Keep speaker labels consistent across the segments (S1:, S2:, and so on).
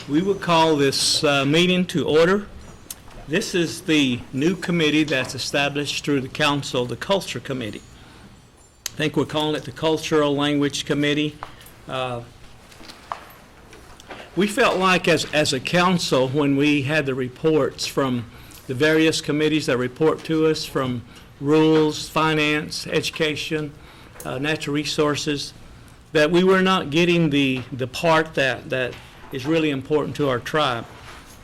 S1: We will call this meeting to order. This is the new committee that's established through the council, the Culture Committee. I think we're calling it the Cultural Language Committee. We felt like as a council, when we had the reports from the various committees that report to us, from rules, finance, education, natural resources, that we were not getting the part that is really important to our tribe.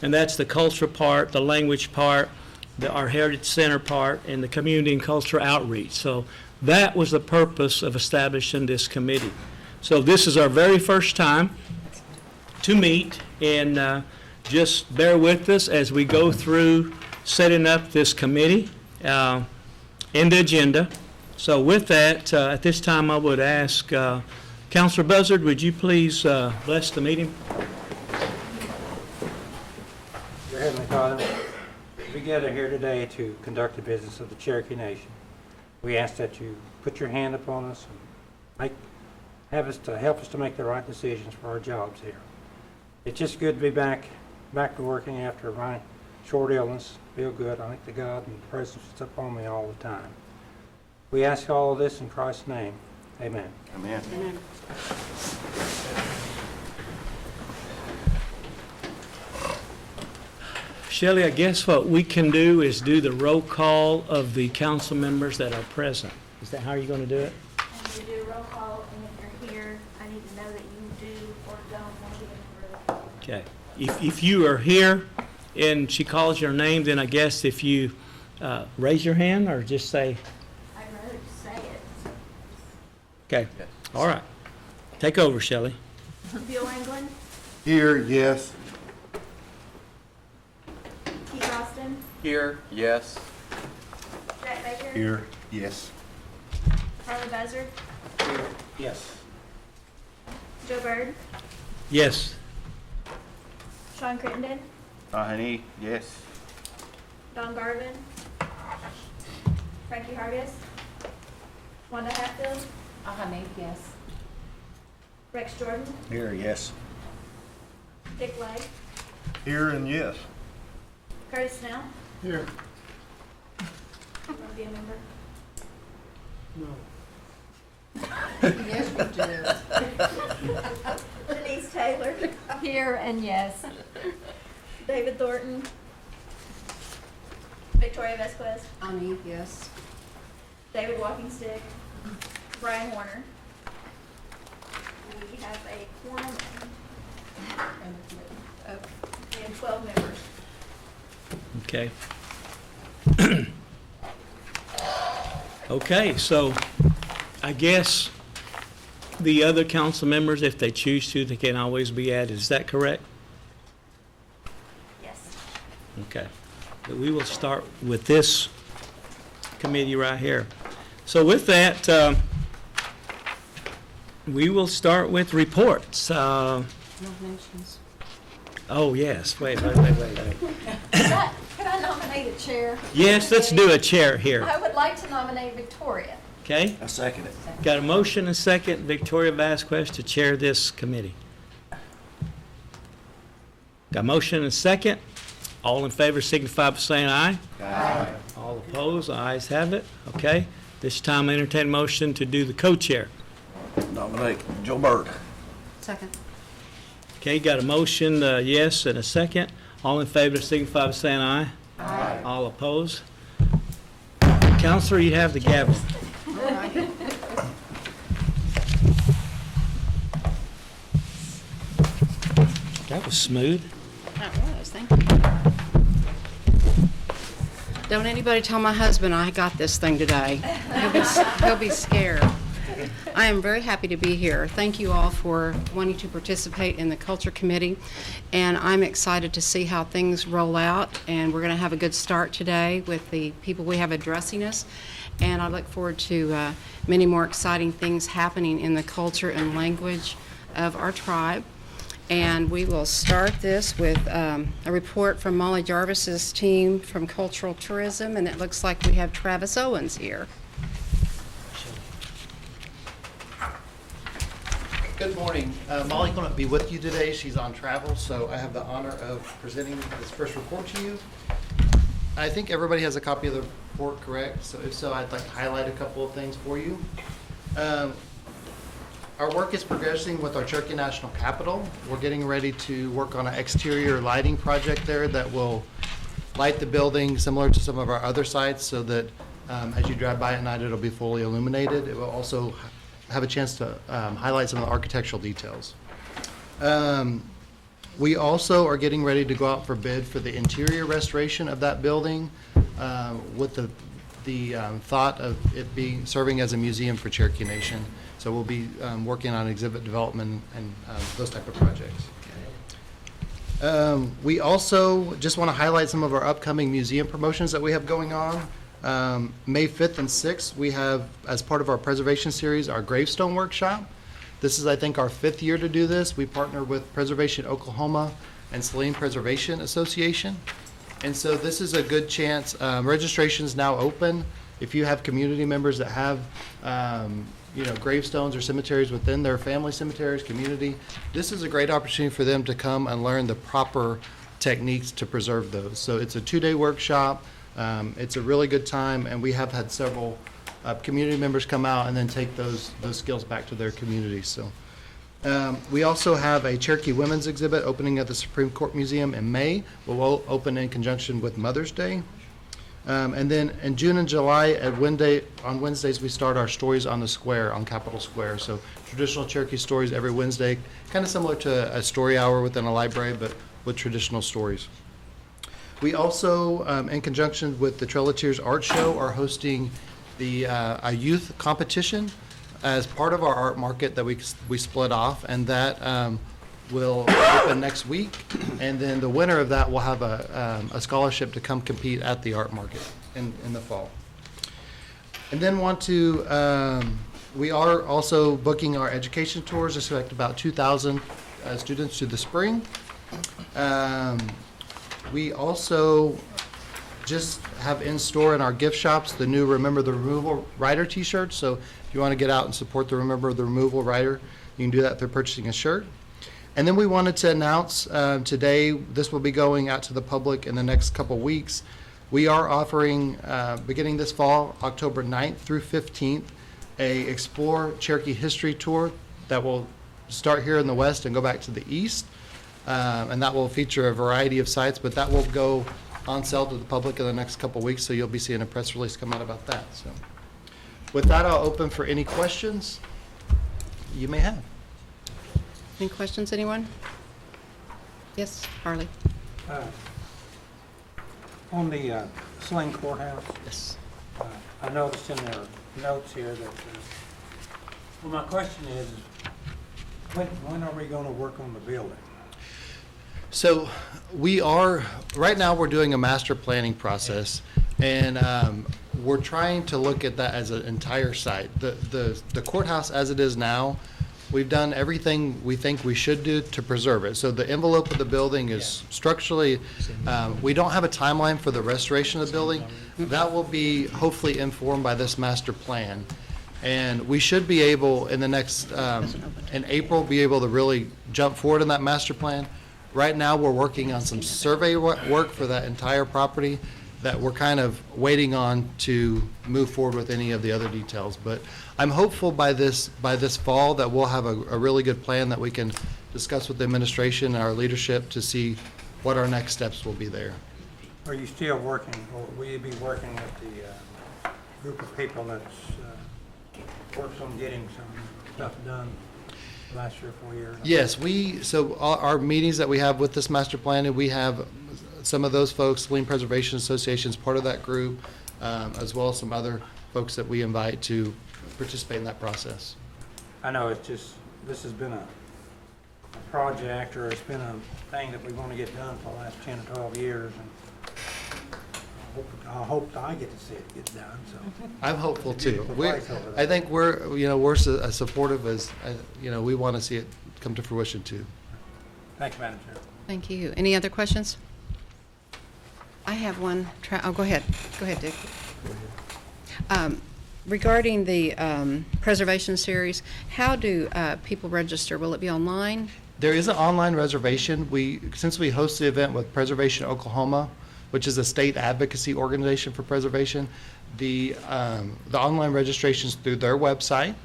S1: And that's the culture part, the language part, our Heritage Center part, and the community and cultural outreach. So that was the purpose of establishing this committee. So this is our very first time to meet, and just bear with us as we go through setting up this committee and the agenda. So with that, at this time I would ask Councilor Buzzard, would you please bless the meeting?
S2: Dear Heavenly Father, we gather here today to conduct the business of the Cherokee Nation. We ask that you put your hand upon us and help us to make the right decisions for our jobs here. It's just good to be back to working after my short illness. Feel good. I thank the God and the presence that's upon me all the time. We ask all of this in Christ's name. Amen.
S3: Amen.
S4: Amen.
S1: Shelley, I guess what we can do is do the roll call of the council members that are present. Is that how you're going to do it?
S5: And you do a roll call, and if you're here, I need to know that you do or don't want to be in the room.
S1: Okay. If you are here and she calls your name, then I guess if you raise your hand or just say,
S5: I'd rather just say it.
S1: okay. All right. Take over, Shelley.
S5: Bill England,
S3: Here, yes.
S5: Keith Austin,
S3: Here, yes.
S5: Jack Baker,
S3: Here, yes.
S5: Harley Buzzard,
S2: Yes.
S5: Joe Bird,
S1: Yes.
S5: Sean Crittenden,
S3: Honey, yes.
S5: Don Garvin, Frankie Hargis, Wanda Hatfield,
S4: Ahmed, yes.
S5: Rex Jordan,
S3: Here, yes.
S5: Dick Lake,
S3: Here and yes.
S5: Curtis Snell.
S3: Here.
S5: You want to be a member?
S4: Yes, we do.
S5: Denise Taylor,
S4: Here and yes.
S5: David Thornton, Victoria Vesquez,
S4: Ahmed, yes.
S5: David Walkingstick, Brian Warner. We have a quorum and 12 members.
S1: Okay. Okay, so I guess the other council members, if they choose to, they can always be added. Is that correct?
S5: Yes.
S1: Okay. But we will start with this committee right here. So with that, we will start with reports.
S4: Nominations.
S1: Oh, yes. Wait.
S4: Could I nominate a chair?
S1: Yes, let's do a chair here.
S4: I would like to nominate Victoria.
S1: Okay?
S3: I second it.
S1: Got a motion and second, Victoria Vasquez to chair this committee. Got a motion and second. All in favor signify by saying aye.
S3: Aye.
S1: All opposed, the ayes have it. Okay. This time I entertain a motion to do the co-chair.
S3: Nominate Joe Bird.
S4: Second.
S1: Okay, got a motion, yes, and a second. All in favor signify by saying aye.
S4: Aye.
S1: All opposed. Counselor, you have the gavel.
S4: All right.
S1: That was smooth.
S4: That was, thank you. Don't anybody tell my husband I got this thing today. He'll be scared. I am very happy to be here. Thank you all for wanting to participate in the Culture Committee, and I'm excited to see how things roll out, and we're going to have a good start today with the people we have addressing us, and I look forward to many more exciting things happening in the culture and language of our tribe. And we will start this with a report from Molly Jarvis's team from Cultural Tourism, and it looks like we have Travis Owens here.
S6: Good Good morning. Molly couldn't be with you today. She's on travel, so I have the honor of presenting this first report to you. I think everybody has a copy of the report, correct? So if so, I'd like to highlight a couple of things for you. Our work is progressing with our Cherokee National Capitol. We're getting ready to work on an exterior lighting project there that will light the building similar to some of our other sites so that as you drive by at night, it'll be fully illuminated. It will also have a chance to highlight some of the architectural details. We also are getting ready to go out for bid for the interior restoration of that building with the thought of it serving as a museum for Cherokee Nation. So we'll be working on exhibit development and those type of projects. We also just want to highlight some of our upcoming museum promotions that we have going on. May 5th and 6th, we have, as part of our preservation series, our gravestone workshop. This is, I think, our 5th year to do this. We partner with Preservation Oklahoma and Saline Preservation Association. And so this is a good chance. Registration is now open. If you have community members that have gravestones or cemeteries within their family cemeteries, community, this is a great opportunity for them to come and learn the proper techniques to preserve those. So it's a 2-day workshop. It's a really good time, and we have had several community members come out and then take those skills back to their communities. So we also have a Cherokee Women's exhibit opening at the Supreme Court Museum in May. We'll open in conjunction with Mother's Day. And then in June and July, on Wednesdays, we start our Stories on the Square, on Capitol Square. So traditional Cherokee stories every Wednesday, kind of similar to a story hour within a library, but with traditional stories. We also, in conjunction with the Trail of Tears Art Show, are hosting a youth competition as part of our art market that we split off, and that will open next week. And then the winner of that will have a scholarship to come compete at the art market in the fall. And then we are also booking our education tours. Expect about 2,000 students to the spring. We also just have in store in our gift shops the new Remember the Removal Rider t-shirts. So if you want to get out and support the Remember the Removal Rider, you can do that through purchasing a shirt. And then we wanted to announce today, this will be going out to the public in the next couple weeks. We are offering, beginning this fall, October 9th through 15th, a Explore Cherokee History Tour that will start here in the west and go back to the east. And that will feature a variety of sites, but that will go on sale to the public in the next couple weeks, so you'll be seeing a press release come out about that. So with that, I'll open for any questions you may have.
S4: Any questions, anyone? Yes, Harley?
S2: On the Sling Courthouse,
S6: Yes.
S2: I noticed in their notes here that, well, my question is, when are we going to work on the building?
S6: So right now we're doing a master planning process, and we're trying to look at that as an entire site. The courthouse as it is now, we've done everything we think we should do to preserve it. So the envelope of the building is structurally, we don't have a timeline for the restoration of the building. That will be hopefully informed by this master plan. And we should be able, in the next, in April, be able to really jump forward in that master plan. Right now, we're working on some survey work for that entire property that we're kind of waiting on to move forward with any of the other details. But I'm hopeful by this fall that we'll have a really good plan that we can discuss with the administration and our leadership to see what our next steps will be there.
S2: Are you still working, or will you be working with the group of people that's works on getting some stuff done the last 3 or 4 years?
S6: Yes, so our meetings that we have with this master plan, we have some of those folks, Saline Preservation Association is part of that group, as well as some other folks that we invite to participate in that process.
S2: I know it's just, this has been a project, or it's been a thing that we want to get done for the last 10 or 12 years, and I hope I get to see it get done, so.
S6: I'm hopeful too.
S2: Beautiful place over there.
S6: I think we're as supportive as, we want to see it come to fruition too.
S2: Thank you, Madam Chair.
S4: Thank you. Any other questions? I have one. Go ahead. Go ahead, Dick. Regarding the preservation series, how do people register? Will it be online?
S6: There is an online reservation. Since we host the event with Preservation Oklahoma, which is a state advocacy organization for preservation, the online registration's through their website.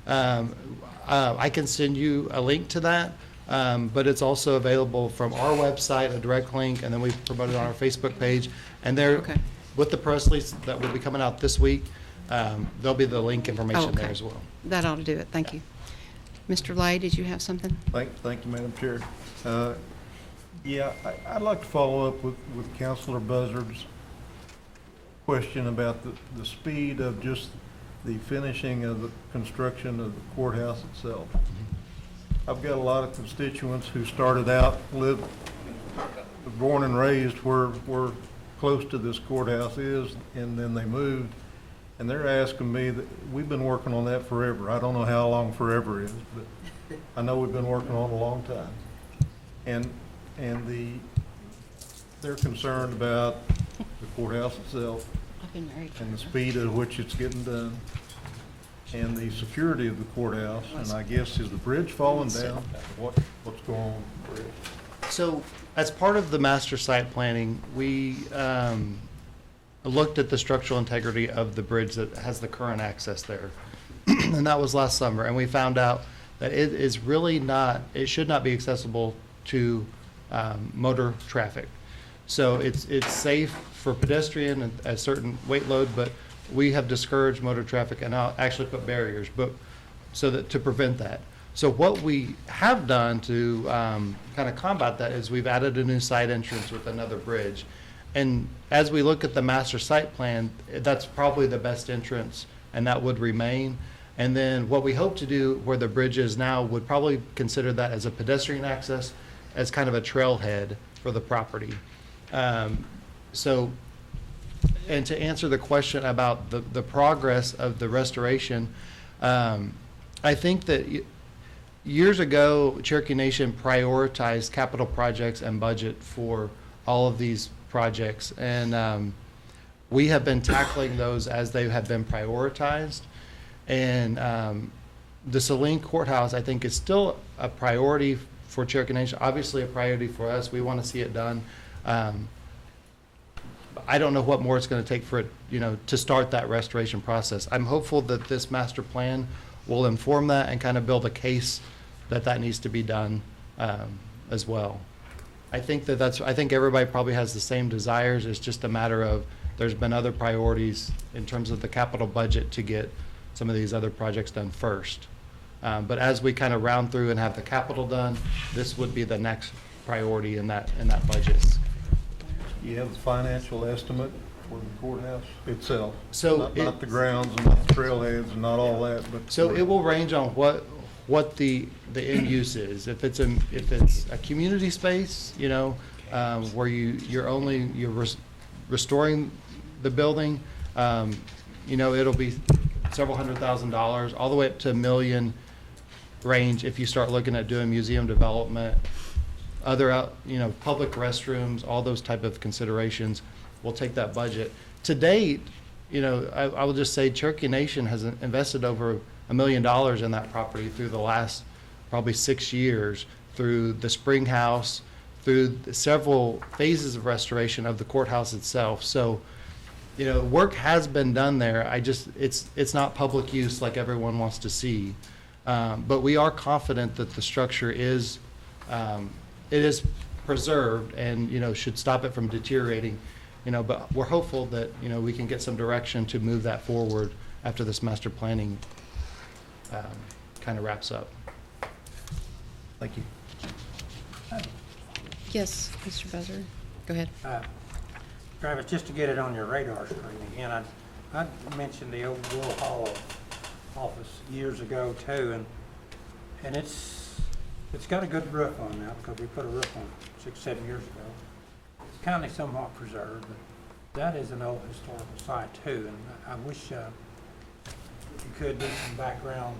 S6: I can send you a link to that, but it's also available from our website, a direct link, and then we promote it on our Facebook page. And there,
S4: Okay.
S6: with the press release that will be coming out this week, there'll be the link information there
S4: okay.
S6: as well.
S4: That ought to do it. Thank you. Mr. Lay, did you have something?
S7: Thank you, Madam Chair. Yeah, I'd like to follow up with Councilor Buzzard's question about the speed of just the finishing of the construction of the courthouse itself. I've got a lot of constituents who started out, born and raised where close to this courthouse is, and then they moved. And they're asking me that, we've been working on that forever. I don't know how long forever is, but I know we've been working on it a long time. And they're concerned about the courthouse itself
S4: I've been married
S7: and the speed at which it's getting done and the security of the courthouse. And I guess, is the bridge falling down? What's going on with the bridge?
S6: So, as part of the master site planning, we looked at the structural integrity of the bridge that has the current access there. And that was last summer, and we found out that it is really not, it should not be accessible to motor traffic. So it's safe for pedestrian and a certain weight load, but we have discouraged motor traffic and I'll actually put barriers, but so that to prevent that. So what we have done to kind of combat that is we've added a new side entrance with another bridge. And as we look at the master site plan, that's probably the best entrance, and that would remain. And then what we hope to do where the bridge is now would probably consider that as a pedestrian access, as kind of a trailhead for the property. So, and to answer the question about the progress of the restoration, I think that years ago, Cherokee Nation prioritized capital projects and budget for all of these projects, and we have been tackling those as they have been prioritized. And the Saline Courthouse, I think, is still a priority for Cherokee Nation, obviously a priority for us. We want to see it done. I don't know what more it's going to take for it, to start that restoration process. I'm hopeful that this master plan will inform that and kind of build a case that needs to be done as well. I think I think everybody probably has the same desires. It's just a matter of there's been other priorities in terms of the capital budget to get some of these other projects done first. But as we kind of round through and have the capital done, this would be the next priority in that budget.
S7: You have the financial estimate for the courthouse itself?
S6: So
S7: Not the grounds and not the trailheads and not all that, but.
S6: So it will range on what the end use is. If it's a community space, where you're restoring the building, it'll be several $100,000, all the way up to $1 million range if you start looking at doing museum development, other public restrooms, all those type of considerations. We'll take that budget. To date, I will just say Cherokee Nation has invested over $1 million in that property through the last probably 6 years, through the spring house, through several phases of restoration of the courthouse itself. So, work has been done there. It's not public use like everyone wants to see. But we are confident that the structure is preserved and, should stop it from deteriorating. But we're hopeful that, we can get some direction to move that forward after this master planning kind of wraps up. Thank you.
S4: Yes, Mr. Buzzer, go ahead.
S2: Travis, just to get it on your radar screen again, I mentioned the old Will Hall office years ago too, and it's got a good roof on now because we put a roof on it 6, 7 years ago. It's kind of somewhat preserved, but that is an old historical site too, and I wish you could do some background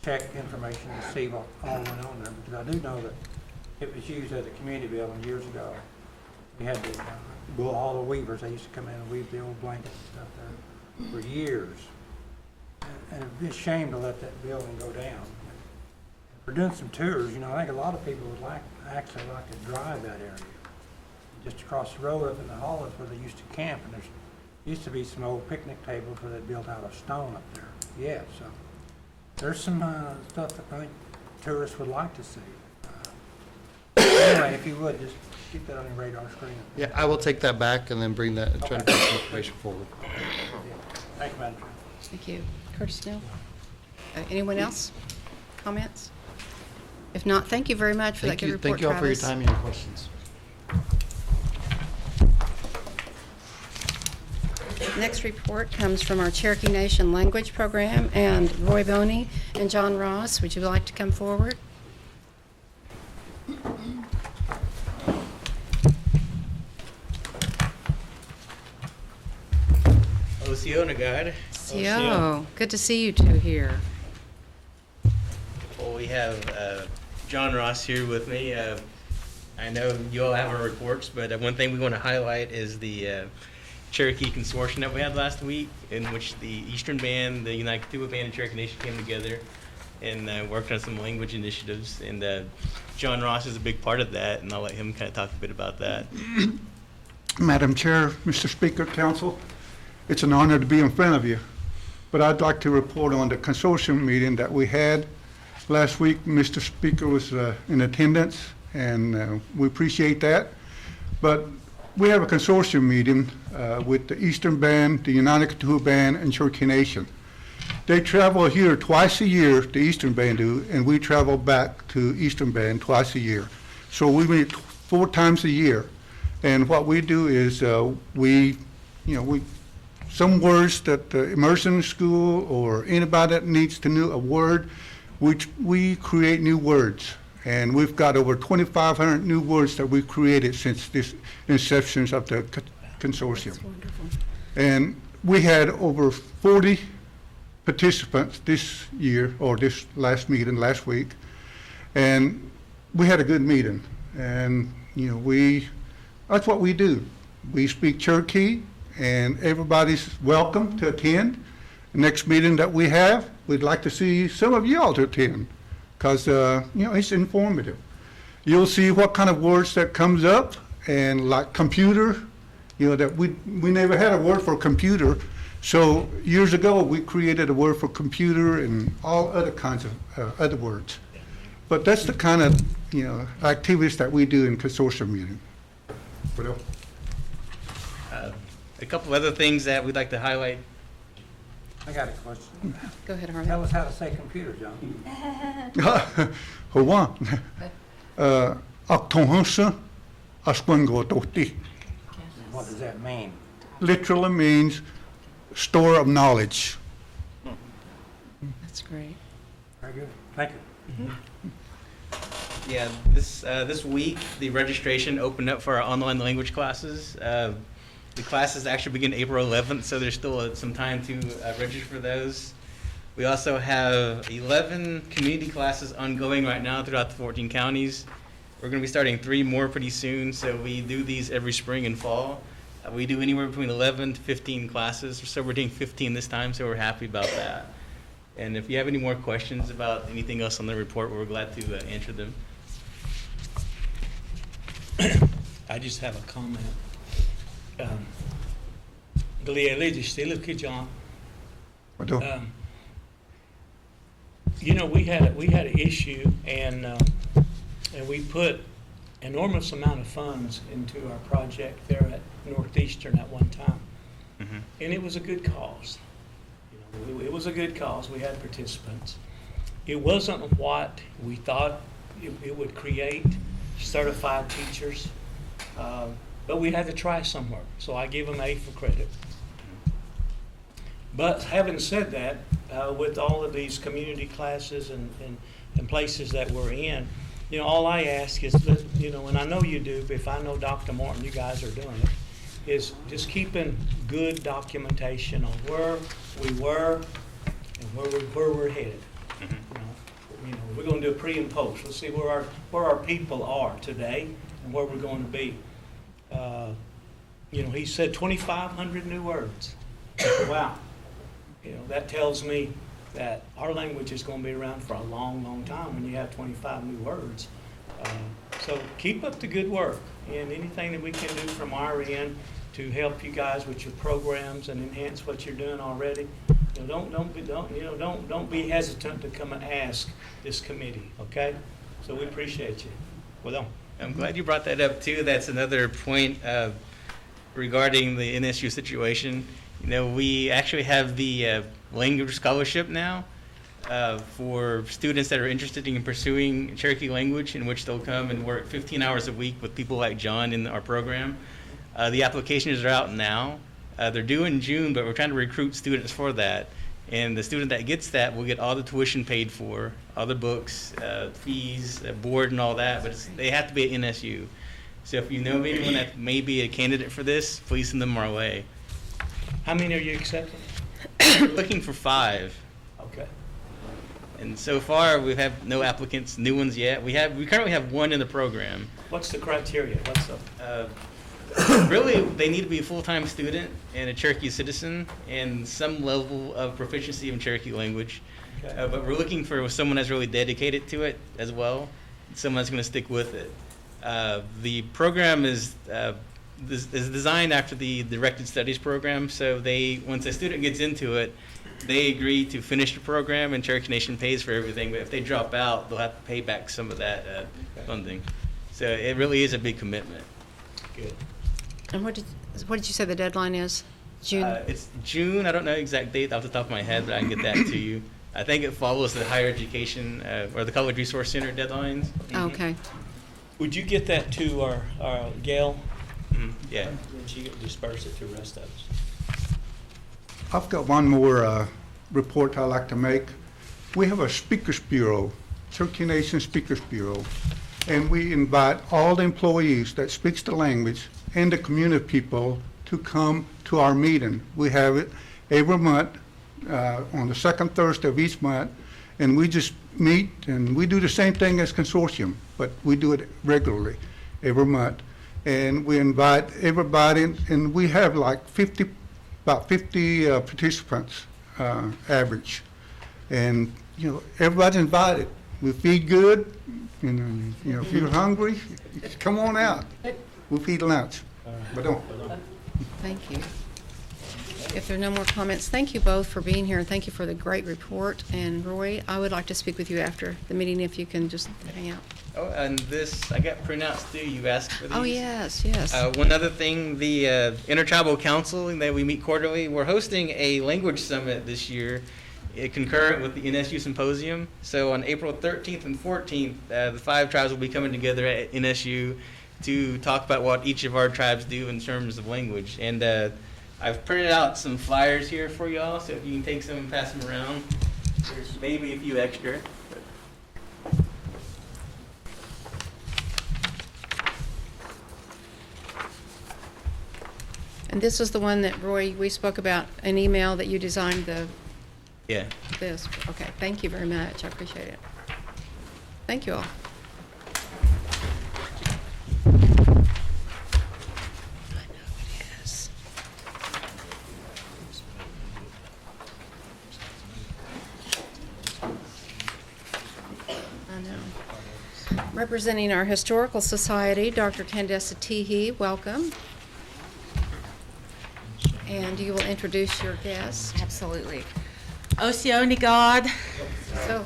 S2: check information to see what all went on there, because I do know that it was used as a community building years ago. We had all the weavers, they used to come in and weave the old blankets and stuff there for years. and it'd be a shame to let that building go down. We're doing some tours, you know, I think a lot of people would actually like to drive that area. Just across the road up in the hollows where they used to camp, and there's used to be some old picnic tables where they built out of stone up there. Yeah, so there's some stuff that I think tourists would like to see. Anyway, if you would, just keep that on your radar screen.
S6: Yeah, I will take that back and then bring that, try to bring some information forward.
S2: Thank you, Madam Chair.
S4: Thank you. Curtis Neal? Anyone else? Comments? If not, thank you very much for that
S6: Thank
S4: good
S6: you,
S4: report,
S6: thank you all for your
S4: Travis.
S6: time and your questions.
S4: Next report comes from our Cherokee Nation Language Program, and Roy Boney and John Ross, would you like to come forward?
S8: Osio Nagad.
S4: CO, good to see you two here.
S8: Well, we have John Ross here with me. I know you all have our reports, but one thing we want to highlight is the Cherokee Consortium that we had last week, in which the Eastern Band, the United Tuba Band, and Cherokee Nation came together and worked on some language initiatives. And John Ross is a big part of that, and I'll let him kind of talk a bit about that.
S9: Madam Chair, Mr. Speaker, Council, it's an honor to be in front of you. But I'd like to report on the consortium meeting that we had last week. Mr. Speaker was in attendance, and we appreciate that. But we have a consortium meeting with the Eastern Band, the United Tuba Band, and Cherokee Nation. They travel here twice a year, the Eastern Band do, and we travel back to Eastern Band twice a year. So we meet 4 times a year. And what we do is some words that the immersion school or anybody that needs to know a word, we create new words. And we've got over 2,500 new words that we've created since this inception of the consortium.
S4: That's wonderful.
S9: And we had over 40 participants this year, or this last meeting, last week. And we had a good meeting. And, that's what we do. We speak Cherokee, and everybody's welcome to attend. The next meeting that we have, we'd like to see some of y'all to attend, because, it's informative. You'll see what kind of words that comes up, and like computer, that we never had a word for computer. So years ago, we created a word for computer and all other kinds of other words. But that's the kind of, activities that we do in consortium meeting. What else?
S8: A couple other things that we'd like to highlight.
S2: I got a question.
S4: Go ahead, Harlan.
S2: Tell us how to say computer, John.
S9: Hold on. Aktonhansa Asquangototi
S2: What does that mean?
S9: literally means store of knowledge.
S4: That's great.
S2: Very good. Thank you.
S8: Yeah, this week, the registration opened up for our online language classes. The classes actually begin April 11th, so there's still some time to register for those. We also have 11 community classes ongoing right now throughout the 14 counties. We're going to be starting 3 more pretty soon, so we do these every spring and fall. We do anywhere between 11 to 15 classes, so we're doing 15 this time, so we're happy about that. And if you have any more questions about anything else on the report, we're glad to answer them.
S1: I just have a comment. John.
S9: What do-
S1: We had an issue, and we put enormous amount of funds into our project there at Northeastern at one time.
S8: Mm-hmm.
S1: And it was a good cause. It was a good cause. We had participants. It wasn't what we thought it would create, certified teachers, but we had to try somewhere. So I give them A for credit. But having said that, with all of these community classes and places that we're in, all I ask is that, and I know you do, but if I know Dr. Martin, you guys are doing it, is just keeping good documentation on where we were and where we're headed. We're going to do a pre and post. Let's see where our people are today and where we're going to be. He said 2,500 new words. Wow. That tells me that our language is going to be around for a long, long time when you have 25 new words. So keep up the good work, and anything that we can do from our end to help you guys with your programs and enhance what you're doing already. Don't be hesitant to come and ask this committee, okay? So we appreciate you. Well done.
S8: I'm glad you brought that up too. That's another point regarding the NSU situation. You know, we actually have the language scholarship now for students that are interested in pursuing Cherokee language, in which they'll come and work 15 hours a week with people like John in our program. The applications are out now. They're due in June, but we're trying to recruit students for that. And the student that gets that will get all the tuition paid for, all the books, fees, board and all that, but they have to be at NSU. So if you know anyone that may be a candidate for this, please send them our way.
S1: How many are you accepting?
S8: We're looking for 5.
S1: Okay.
S8: And so far, we've had no applicants, new ones yet. We currently have 1 in the program.
S1: What's the criteria? What's the?
S8: Really, they need to be a full-time student and a Cherokee citizen and some level of proficiency in Cherokee language.
S1: Okay.
S8: But we're looking for someone that's really dedicated to it as well, someone that's going to stick with it. The program is designed after the directed studies program, so once a student gets into it, they agree to finish the program and Cherokee Nation pays for everything, but if they drop out, they'll have to pay back some of that funding. So it really is a big commitment.
S1: Good.
S4: And what did you say the deadline is? June?
S8: It's June. I don't know the exact date off the top of my head, but I can get that to you. I think it follows the higher education or the College Resource Center deadlines.
S4: Okay.
S1: Would you get that to our Gail?
S8: Yeah.
S1: And she could disperse it to the rest of us.
S9: I've got one more report I'd like to make. We have a Speakers Bureau, Cherokee Nation Speakers Bureau, and we invite all the employees that speaks the language and the community people to come to our meeting. We have it every month on the second Thursday of each month, and we just meet and we do the same thing as consortium, but we do it regularly every month. And we invite everybody, and we have like about 50 participants average. And everybody's invited. We feed good. If you're hungry, come on out. We'll feed lunch. But don't.
S4: Thank you. If there are no more comments, thank you both for being here, and thank you for the great report. And Roy, I would like to speak with you after the meeting if you can just hang out.
S8: Oh, and this, I got printouts too. You asked for these.
S4: Oh, yes, yes.
S8: One other thing, the Intertribal Council that we meet quarterly, we're hosting a language summit this year, concurrent with the NSU Symposium. So on April 13th and 14th, the 5 tribes will be coming together at NSU to talk about what each of our tribes do in terms of language. And I've printed out some flyers here for y'all, so if you can take some and pass them around. There's maybe a few extra.
S4: And this is the one that, Roy, we spoke about, an email that you designed
S8: Yeah.
S4: this. Okay, thank you very much. I appreciate it. Thank you all. I know. Representing our Historical Society, Dr. Candessa Teehee, welcome. And you will introduce your guest.
S10: Absolutely. Osio Nigad,
S4: So,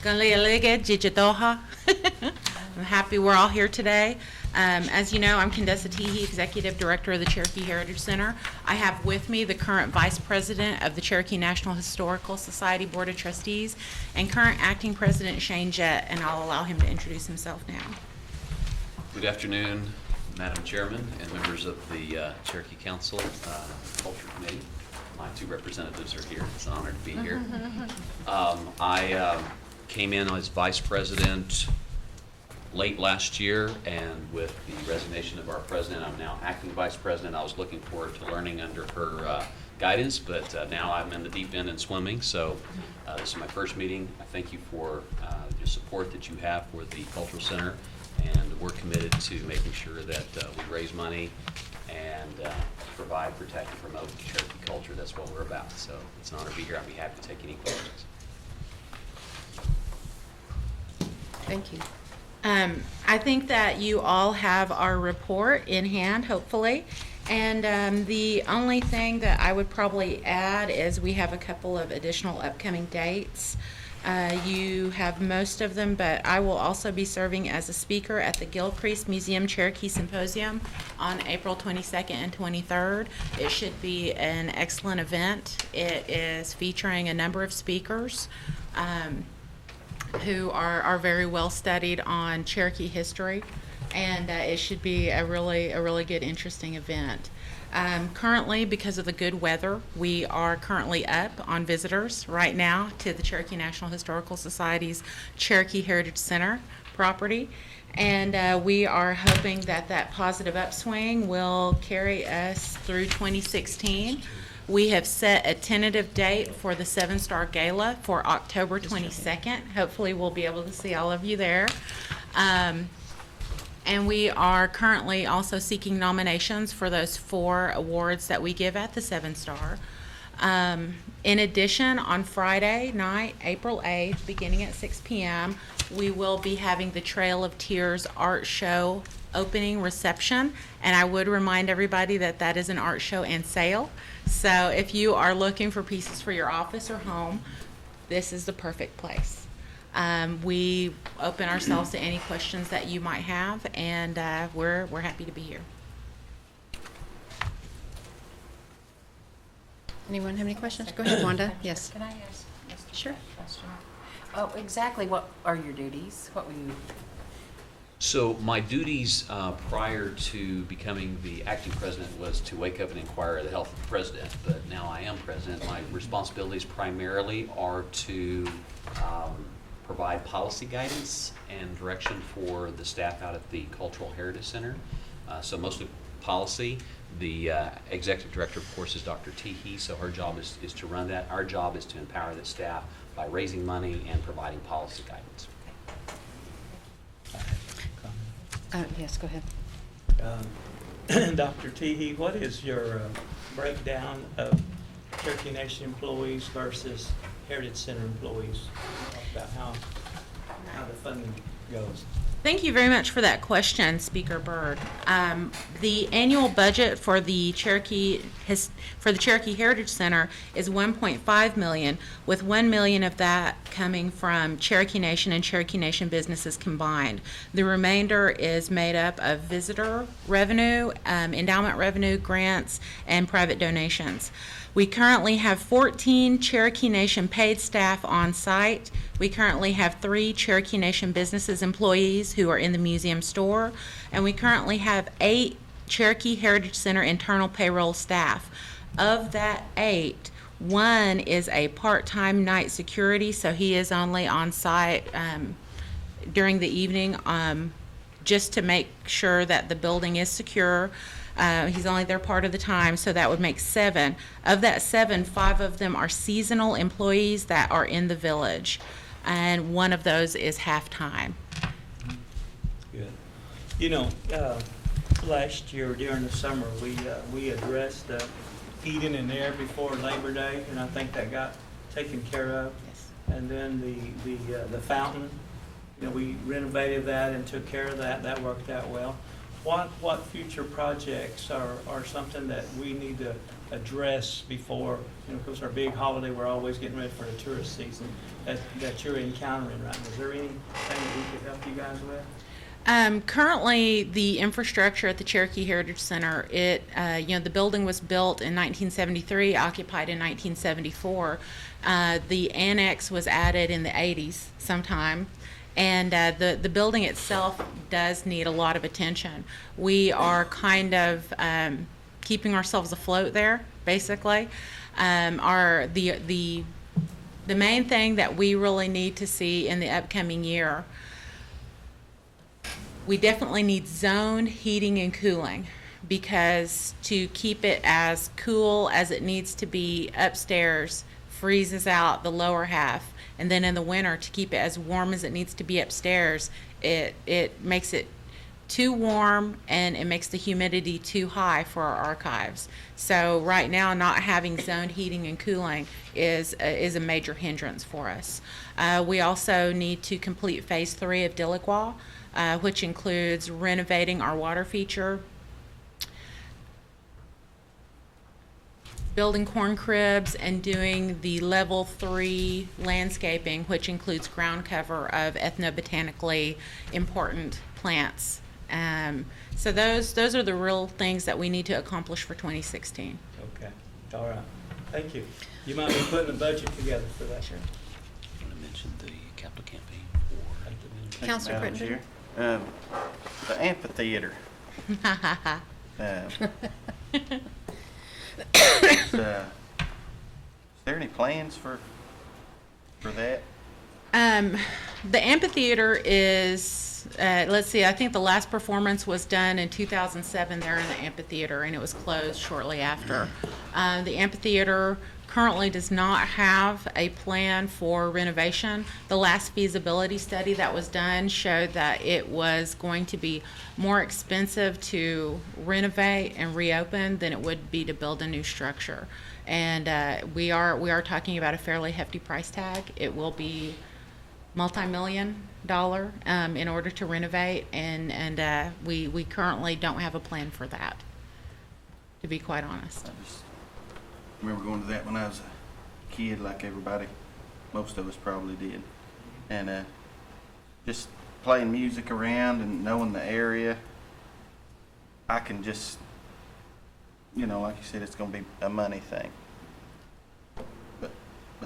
S10: Galialige Jijitoha. I'm happy we're all here today. As you know, I'm Candessa Teehee, Executive Director of the Cherokee Heritage Center. I have with me the current Vice President of the Cherokee National Historical Society Board of Trustees and current Acting President Shane Jett, and I'll allow him to introduce himself now.
S11: Good afternoon, Madam Chairman and members of the Cherokee Council Culture Committee. My 2 representatives are here. It's an honor to be here. I came in as Vice President late last year, and with the resignation of our President, I'm now Acting Vice President. I was looking forward to learning under her guidance, but now I'm in the deep end and swimming, so this is my first meeting. I thank you for the support that you have for the Cultural Center, and we're committed to making sure that we raise money and provide, protect, and promote Cherokee culture. That's what we're about. So it's an honor to be here. I'd be happy to take any questions.
S4: Thank you.
S10: I think that you all have our report in hand, hopefully. And the only thing that I would probably add is we have a couple of additional upcoming dates. You have most of them, but I will also be serving as a speaker at the Gilcrease Museum Cherokee Symposium on April 22nd and 23rd. It should be an excellent event. It is featuring a number of speakers who are very well studied on Cherokee history, and it should be a really good, interesting event. Currently, because of the good weather, we are currently up on visitors right now to the Cherokee National Historical Society's Cherokee Heritage Center property, and we are hoping that that positive upswing will carry us through 2016. We have set a tentative date for the 7-Star Gala for October 22nd. Hopefully, we'll be able to see all of you there. And we are currently also seeking nominations for those 4 awards that we give at the 7-Star. In addition, on Friday night, April 8th, beginning at 6 p.m., we will be having the Trail of Tears art show opening reception. And I would remind everybody that that is an art show and sale. So if you are looking for pieces for your office or home, this is the perfect place. We open ourselves to any questions that you might have, and we're happy to be here.
S4: Anyone have any questions? Go ahead, Wanda. Yes.
S12: Can I ask Mr.
S4: Sure.
S12: a question? Oh, exactly what are your duties? What will you?
S11: So my duties prior to becoming the acting president was to wake up and inquire the health of the president, but now I am president. My responsibilities primarily are to provide policy guidance and direction for the staff out at the Cultural Heritage Center. So mostly policy. The executive director, of course, is Dr. Teehee, so her job is to run that. Our job is to empower the staff by raising money and providing policy guidance.
S4: Yes, go ahead.
S1: Dr. Teehee, what is your breakdown of Cherokee Nation employees versus Heritage Center employees? Talk about how the funding goes.
S10: Thank you very much for that question, Speaker Byrd. The annual budget for the Cherokee Heritage Center is $1.5 million, with $1 million of that coming from Cherokee Nation and Cherokee Nation businesses combined. The remainder is made up of visitor revenue, endowment revenue, grants, and private donations. We currently have 14 Cherokee Nation paid staff on site. We currently have 3 Cherokee Nation businesses employees who are in the museum store, and we currently have 8 Cherokee Heritage Center internal payroll staff. Of that 8, 1 is a part-time night security, so he is only on site during the evening just to make sure that the building is secure. He's only there part of the time, so that would make 7. Of that 7, 5 of them are seasonal employees that are in the village, and 1 of those is half-time.
S1: Good. You know, last year during the summer, we addressed heating and air before Labor Day, and I think that got taken care of.
S10: Yes.
S1: And then the fountain, you know, we renovated that and took care of that. That worked out well. What future projects are something that we need to address before, you know, because our big holiday, we're always getting ready for the tourist season that you're encountering right now? Is there anything that we could help you guys with?
S10: Currently, the infrastructure at the Cherokee Heritage Center, the building was built in 1973, occupied in 1974. The annex was added in the 80s sometime. And the building itself does need a lot of attention. We are kind of keeping ourselves afloat there, basically. The main thing that we really need to see in the upcoming year, we definitely need zone heating and cooling, because to keep it as cool as it needs to be upstairs freezes out the lower half. And then in the winter, to keep it as warm as it needs to be upstairs, it makes it too warm and it makes the humidity too high for our archives. So right now, not having zoned heating and cooling is a major hindrance for us. We also need to complete Phase 3 of Dilligwa, which includes renovating our water feature, building corn cribs, and doing the level 3 landscaping, which includes ground cover of ethnobotanically important plants. So those are the real things that we need to accomplish for 2016.
S1: Okay, all right. Thank you. You might be putting a budget together for that. Sure.
S11: Want to mention the capital campaign or?
S4: Councilor
S3: Madam
S4: Crittenden?
S3: Chair. The amphitheater. Is there any plans for that?
S10: The amphitheater is, let's see, I think the last performance was done in 2007 there in the amphitheater, and it was closed shortly after. The amphitheater currently does not have a plan for renovation. The last feasibility study that was done showed that it was going to be more expensive to renovate and reopen than it would be to build a new structure. And we are talking about a fairly hefty price tag. It will be multi-million-dollar in order to renovate, and we currently don't have a plan for that, to be quite honest.
S3: I just remember going to that when I was a kid, like everybody, most of us probably did. And just playing music around and knowing the area, I can just, like you said, it's going to be a money thing. But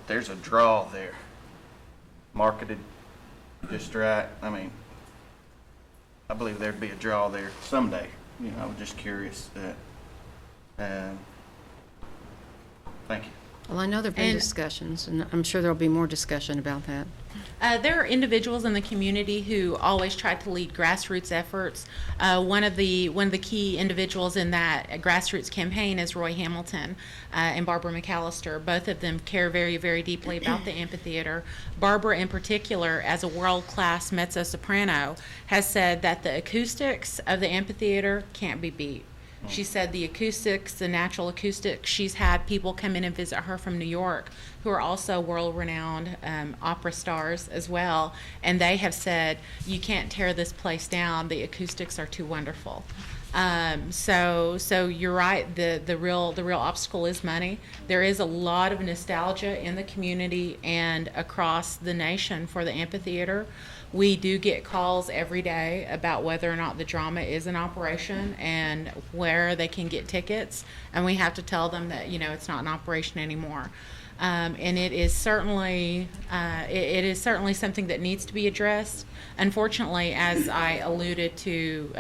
S3: there's a draw there. Marketed just right. I mean, I believe there'd be a draw there someday. I was just curious. Thank you.
S4: Well, I know there have been discussions, and I'm sure there'll be more discussion about that.
S10: There are individuals in the community who always try to lead grassroots efforts. One of the key individuals in that grassroots campaign is Roy Hamilton and Barbara McAllister. Both of them care very, very deeply about the amphitheater. Barbara, in particular, as a world-class mezzo-soprano, has said that the acoustics of the amphitheater can't be beat. She said the acoustics, the natural acoustics, she's had people come in and visit her from New York who are also world-renowned opera stars as well, and they have said, you can't tear this place down, the acoustics are too wonderful. So you're right, the real obstacle is money. There is a lot of nostalgia in the community and across the nation for the amphitheater. We do get calls every day about whether or not the drama is in operation and where they can get tickets, and we have to tell them that it's not in operation anymore. And it is certainly something that needs to be addressed. Unfortunately, as I alluded to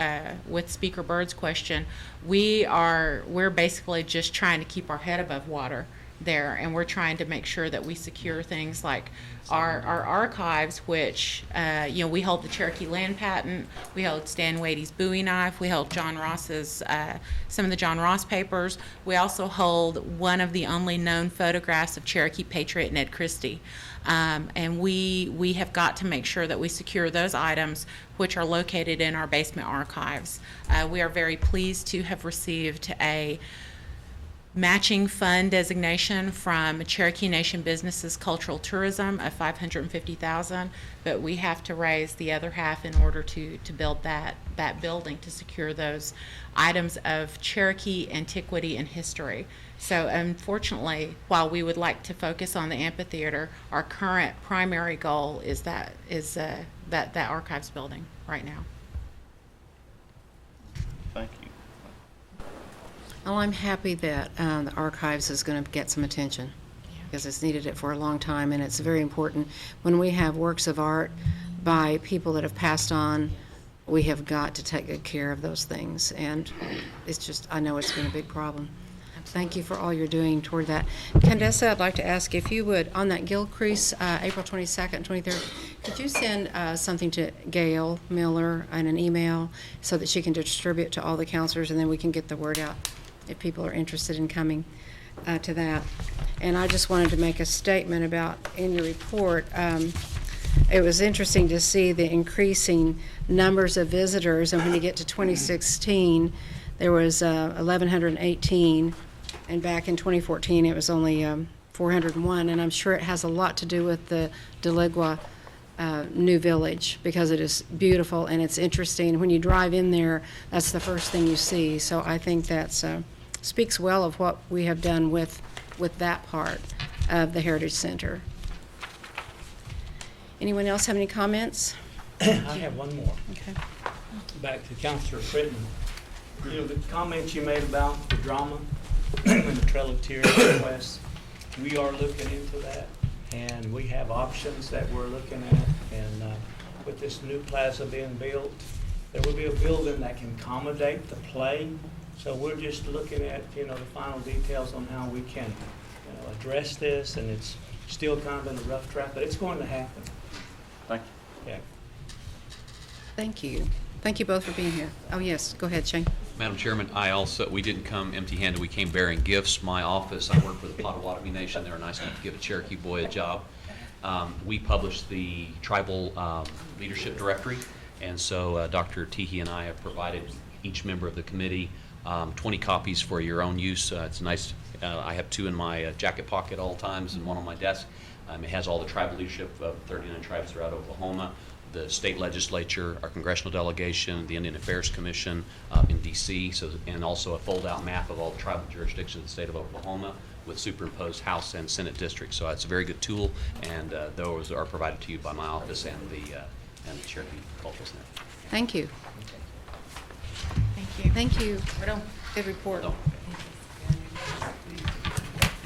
S10: with Speaker Byrd's question, we're basically just trying to keep our head above water there, and we're trying to make sure that we secure things like our archives, which we hold the Cherokee land patent, we hold Stan Wade's Bowie knife, we hold John Ross's some of the John Ross papers. We also hold one of the only known photographs of Cherokee patriot Ned Christie, and we have got to make sure that we secure those items, which are located in our basement archives. We are very pleased to have received a matching fund designation from Cherokee Nation Businesses Cultural Tourism of $550,000, but we have to raise the other half in order to build that building to secure those items of Cherokee antiquity and history. So unfortunately, while we would like to focus on the amphitheater, our current primary goal is that archives building right now.
S3: Thank you.
S4: Well, I'm happy that the archives is going to get some attention, because it's needed it for a long time, and it's very important. When we have works of art by people that have passed on, we have got to take good care of those things, and it's just, I know it's been a big problem. Thank you for all you're doing toward that. Condessa, I'd like to ask if you would, on that Gilcrease, April 22nd and 23rd, could you send something to Gail Miller in an email so that she can distribute to all the counselors, and then we can get the word out if people are interested in coming to that. And I just wanted to make a statement about, in your report, it was interesting to see the increasing numbers of visitors, and when you get to 2016, there was 1,118, and back in 2014, it was only 401, and I'm sure it has a lot to do with the Deligua new village, because it is beautiful and it's interesting. When you drive in there, that's the first thing you see. So I think that speaks well of what we have done with that part of the Heritage Center. Anyone else have any comments?
S1: I have one more.
S4: Okay.
S1: Back to Councilor Britton. You know, the comments you made about the drama and the Trail of Tears request, we are looking into that, and we have options that we're looking at. And with this new plaza being built, there will be a building that can accommodate the play. So we're just looking at, you know, the final details on how we can, you know, address this, and it's still kind of in a rough draft, but it's going to happen.
S3: Thank you.
S1: Yeah.
S4: Thank you. Thank you both for being here. Oh, yes, go ahead, Shane.
S11: Madam Chairman, we didn't come empty-handed, we came bearing gifts. My office, I work for the Potawatomi Nation, they were nice enough to give a Cherokee boy a job. We published the tribal leadership directory, and so Dr. Teehee and I have provided each member of the committee 20 copies for your own use. It's nice, I have 2 in my jacket pocket at all times and 1 on my desk. It has all the tribal leadership of 39 tribes throughout Oklahoma, the state legislature, our congressional delegation, the Indian Affairs Commission in D.C., and also a fold-out map of all the tribal jurisdictions of the state of Oklahoma with superimposed House and Senate districts. So it's a very good tool, and those are provided to you by my office and the Cherokee Cultural Center.
S4: Thank you.
S10: Thank you.
S4: Thank you. Good report.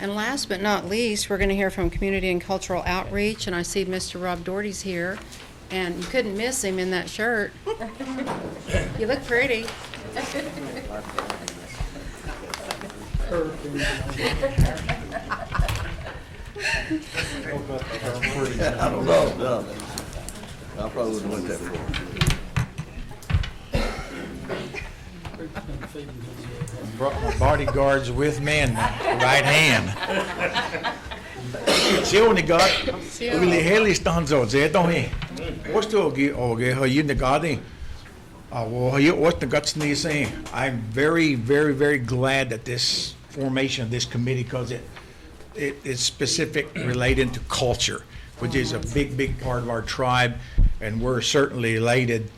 S4: And last but not least, we're going to hear from Community and Cultural Outreach, and I see Mr. Rob Doherty's here, and you couldn't miss him in that shirt. You look pretty.
S13: I don't know, no. I probably wouldn't went that far.
S14: Brought my bodyguards with me and my right hand. Sioniga, Willie Haley stanzo, Zetohi. What's the Yinagadi? What's the guts need saying? I'm very, very, very glad that this formation of this committee, because it is specific related to culture, which is a big, big part of our tribe, and we're certainly elated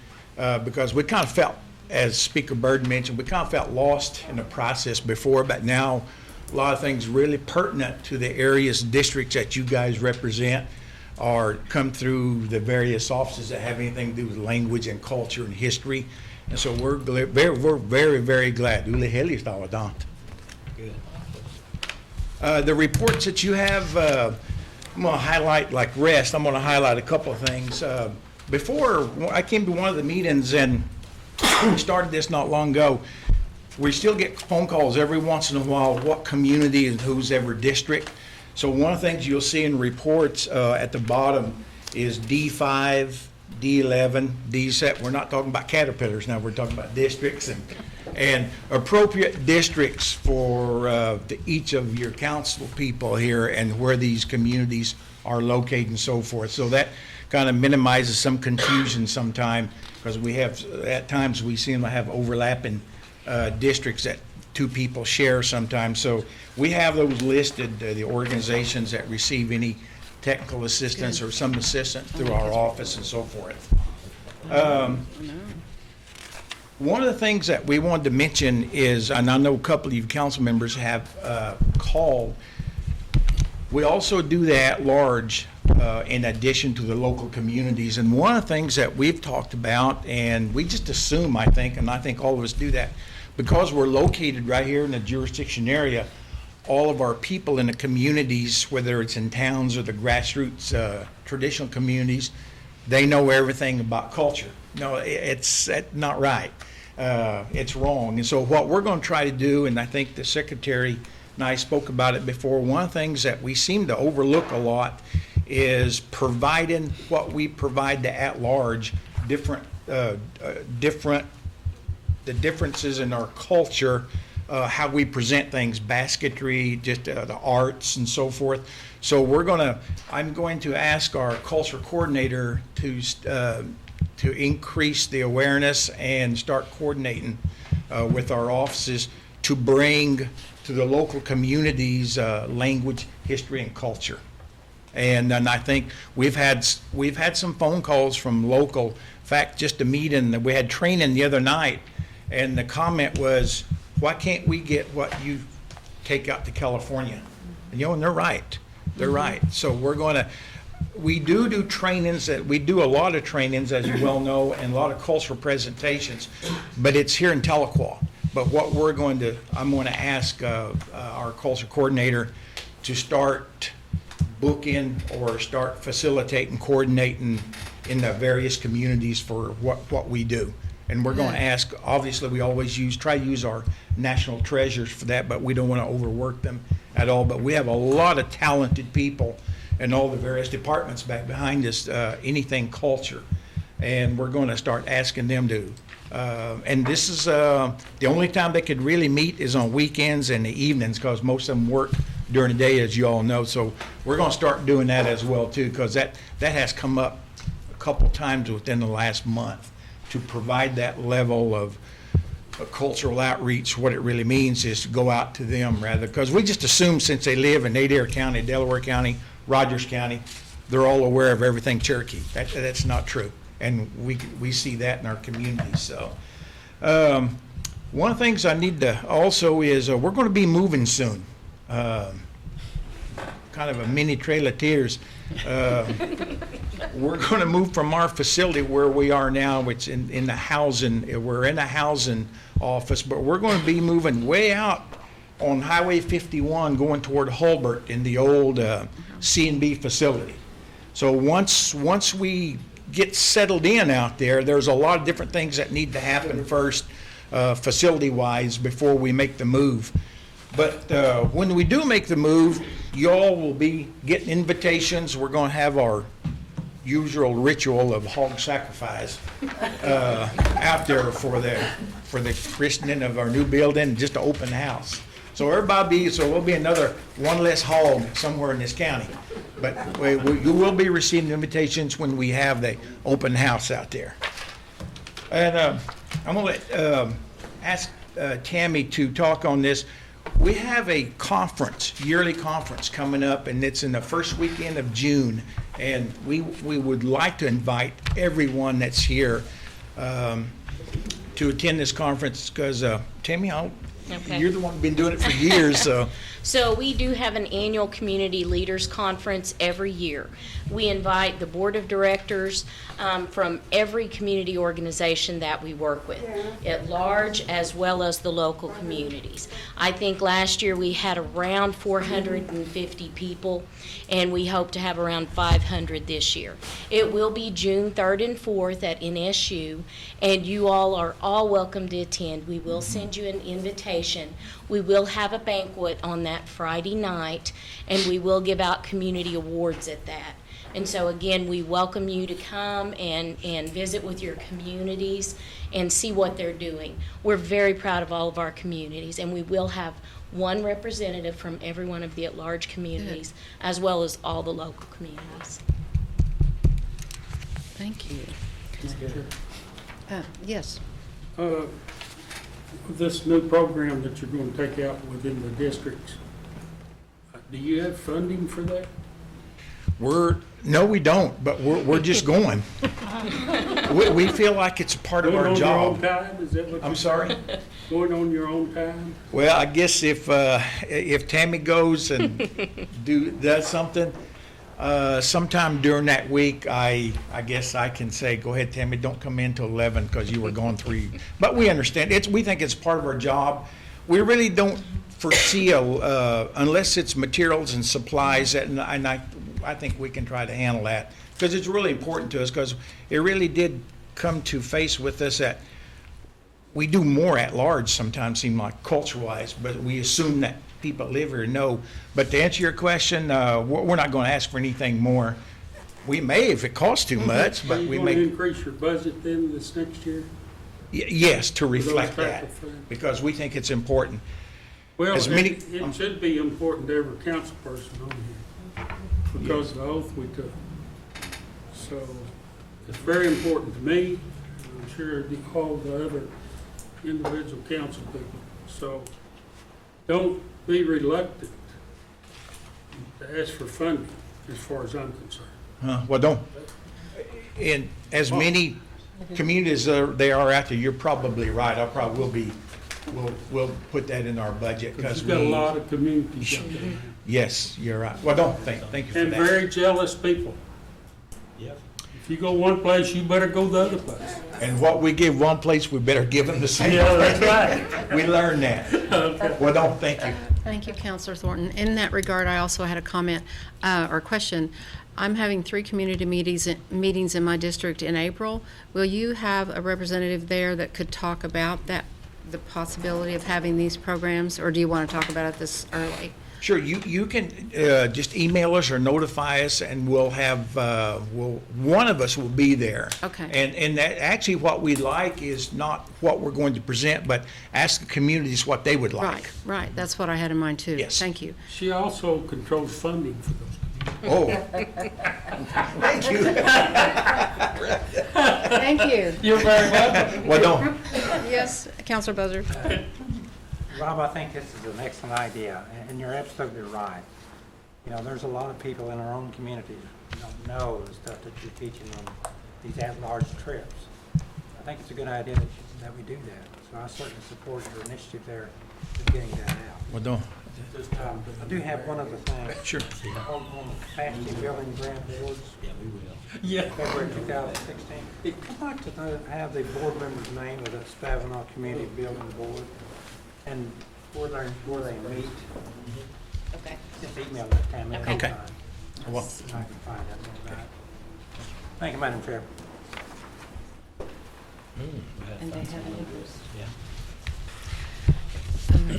S14: because we kind of felt, as Speaker Byrd mentioned, we kind of felt lost in the process before, but now a lot of things really pertinent to the areas, districts that you guys represent are come through the various offices that have anything to do with language and culture and history. And so we're very, very glad. Good. The reports that you have, I'm going to highlight, like rest, I'm going to highlight a couple of things. Before I came to one of the meetings, and we started this not long ago, we still get phone calls every once in a while, what community and whose ever district. So one of the things you'll see in reports at the bottom is D5, D11, D7. We're not talking about caterpillars now, we're talking about districts and appropriate districts for each of your council people here and where these communities are located and so forth. So that kind of minimizes some confusion sometime, because we have, at times we seem to have overlapping districts that 2 people share sometimes. So we have those listed, the organizations that receive any technical assistance or some assistance through our office and so forth. One of the things that we wanted to mention is, and I know a couple of you council members have called, we also do that at large in addition to the local communities. And one of the things that we've talked about, and we just assume, I think, and I think all of us do that, because we're located right here in the jurisdiction area, all of our people in the communities, whether it's in towns or the grassroots traditional communities, they know everything about culture. No, it's not right. It's wrong. And so what we're going to try to do, and I think the secretary and I spoke about it before, one of the things that we seem to overlook a lot is providing what we provide to at-large, the differences in our culture how we present things, basketry, just the arts and so forth. So I'm going to ask our culture coordinator to increase the awareness and start coordinating with our offices to bring to the local communities language, history, and culture. And I think we've had some phone calls from local. In fact, just a meeting, we had training the other night, and the comment was, why can't we get what you take out to California? And they're right. They're right. So we do trainings, we do a lot of trainings, as you well know, and a lot of cultural presentations, but it's here in Tahlequah. But what I'm going to ask our culture coordinator to start booking or start facilitating, coordinating in the various communities for what we do. And we're going to ask, obviously, we always try to use our national treasures for that, but we don't want to overwork them at all. But we have a lot of talented people in all the various departments back behind us, anything culture. And we're going to start asking them to, and this is, the only time they could really meet is on weekends and the evenings, because most of them work during the day, as you all know. So we're going to start doing that as well, too, because that has come up a couple times within the last month, to provide that level of cultural outreach. What it really means is to go out to them, rather, because we just assume since they live in Adair County, Delaware County, Rogers County, they're all aware of everything Cherokee. That's not true, and we see that in our community. So one of the things I need to also is we're going to be moving soon. Kind of a mini Trail of Tears. We're going to move from our facility where we are now, which in the housing, we're in a housing office, but we're going to be moving way out on Highway 51 going toward Hulbert in the old C&B facility. So once we get settled in out there, there's a lot of different things that need to happen first, facility-wise, before we make the move. But when we do make the move, y'all will be getting invitations. We're going to have our usual ritual of hog sacrifice out there for the christening of our new building, just to open the house. So there'll be another one less hog somewhere in this county. But you will be receiving invitations when we have the open house out there. And I'm going to ask Tammy to talk on this. We have a yearly conference coming up, and it's in the first weekend of June. And we would like to invite everyone that's here to attend this conference, because Tammy,
S15: Okay.
S14: you're the one who's been doing it for years.
S15: So we do have an annual community leaders conference every year. We invite the board of directors from every community organization that we work with, at large as well as the local communities. I think last year we had around 450 people, and we hope to have around 500 this year. It will be June 3rd and 4th at NSU, and you all are all welcome to attend. We will send you an invitation. We will have a banquet on that Friday night, and we will give out community awards at that. And so again, we welcome you to come and visit with your communities and see what they're doing. We're very proud of all of our communities, and we will have one representative from every one of the at-large communities, as well as all the local communities.
S4: Thank you. Yes.
S16: This new program that you're going to take out within the districts, do you have funding for that?
S14: No, we don't, but we're just going. We feel like it's a part of our job.
S16: Going on your own time? Is that what
S14: I'm
S16: you're
S14: sorry?
S16: saying? Going on your own time?
S14: Well, I guess if Tammy goes and does something, sometime during that week, I guess I can say, go ahead, Tammy, don't come in till 11 because you were going 3. But we understand. We think it's part of our job. We really don't foresee unless it's materials and supplies, and I think we can try to handle that, because it's really important to us, because it really did come to face with us that we do more at large sometimes, seem like culture-wise, but we assume that people live here know. But to answer your question, we're not going to ask for anything more. We may if it costs too much, but we
S16: Are you
S14: may.
S16: going to increase your budget then this next year?
S14: Yes, to
S16: those
S14: reflect
S16: type
S14: that,
S16: of things?
S14: because we think it's important.
S16: Well,
S14: As many-
S16: it should be important to every council person on here because of the oath we took. So it's very important to me, and I'm sure all the other individual council people. So don't be reluctant to ask for funding, as far as I'm concerned.
S14: Well, don't, in as many communities they are out there, you're probably right. I probably will be, we'll put that in our budget because
S16: You've got a lot of communities out there.
S14: Yes, you're right. Well, don't, thank you for
S16: And
S14: that.
S16: very jealous people.
S14: Yep.
S16: If you go one place, you better go the other place.
S14: And what we give one place, we better give them the same.
S16: Yeah, that's right.
S14: We learned that.
S16: Okay.
S14: Well, don't, thank you.
S4: Thank you, Counselor Thornton. In that regard, I also had a comment or question. I'm having 3 community meetings in my district in April. Will you have a representative there that could talk about that, the possibility of having these programs, or do you want to talk about it this early?
S14: Sure, you can just email us or notify us, and we'll have, one of us will be there.
S4: Okay.
S14: And that, actually, what we like is not what we're going to present, but ask the communities what they would like.
S4: Right, that's what I had in mind too.
S14: Yes.
S4: Thank you.
S16: She also controls funding for those.
S14: Oh. Thank you.
S4: Thank you.
S16: You're very welcome.
S14: Well, don't.
S4: Yes, Counselor Buzzard.
S2: Rob, I think this is an excellent idea, and you're absolutely right. You know, there's a lot of people in our own community that don't know the stuff that you're teaching on these at-large trips. I think it's a good idea that we do that. So I certainly support your initiative there of getting that out.
S14: Well, don't.
S2: I do have one other thing.
S14: Sure.
S2: On the capacity building grant awards.
S16: Yeah, we will. Yeah.
S2: February 2016. I'd like to have the board member's name of the Spavinaw Community Building Board and where they meet.
S4: Okay.
S2: Just email that to me.
S4: Okay.
S14: Okay. Well,
S2: I can find that. Thank you, Madam Chair.
S4: And they have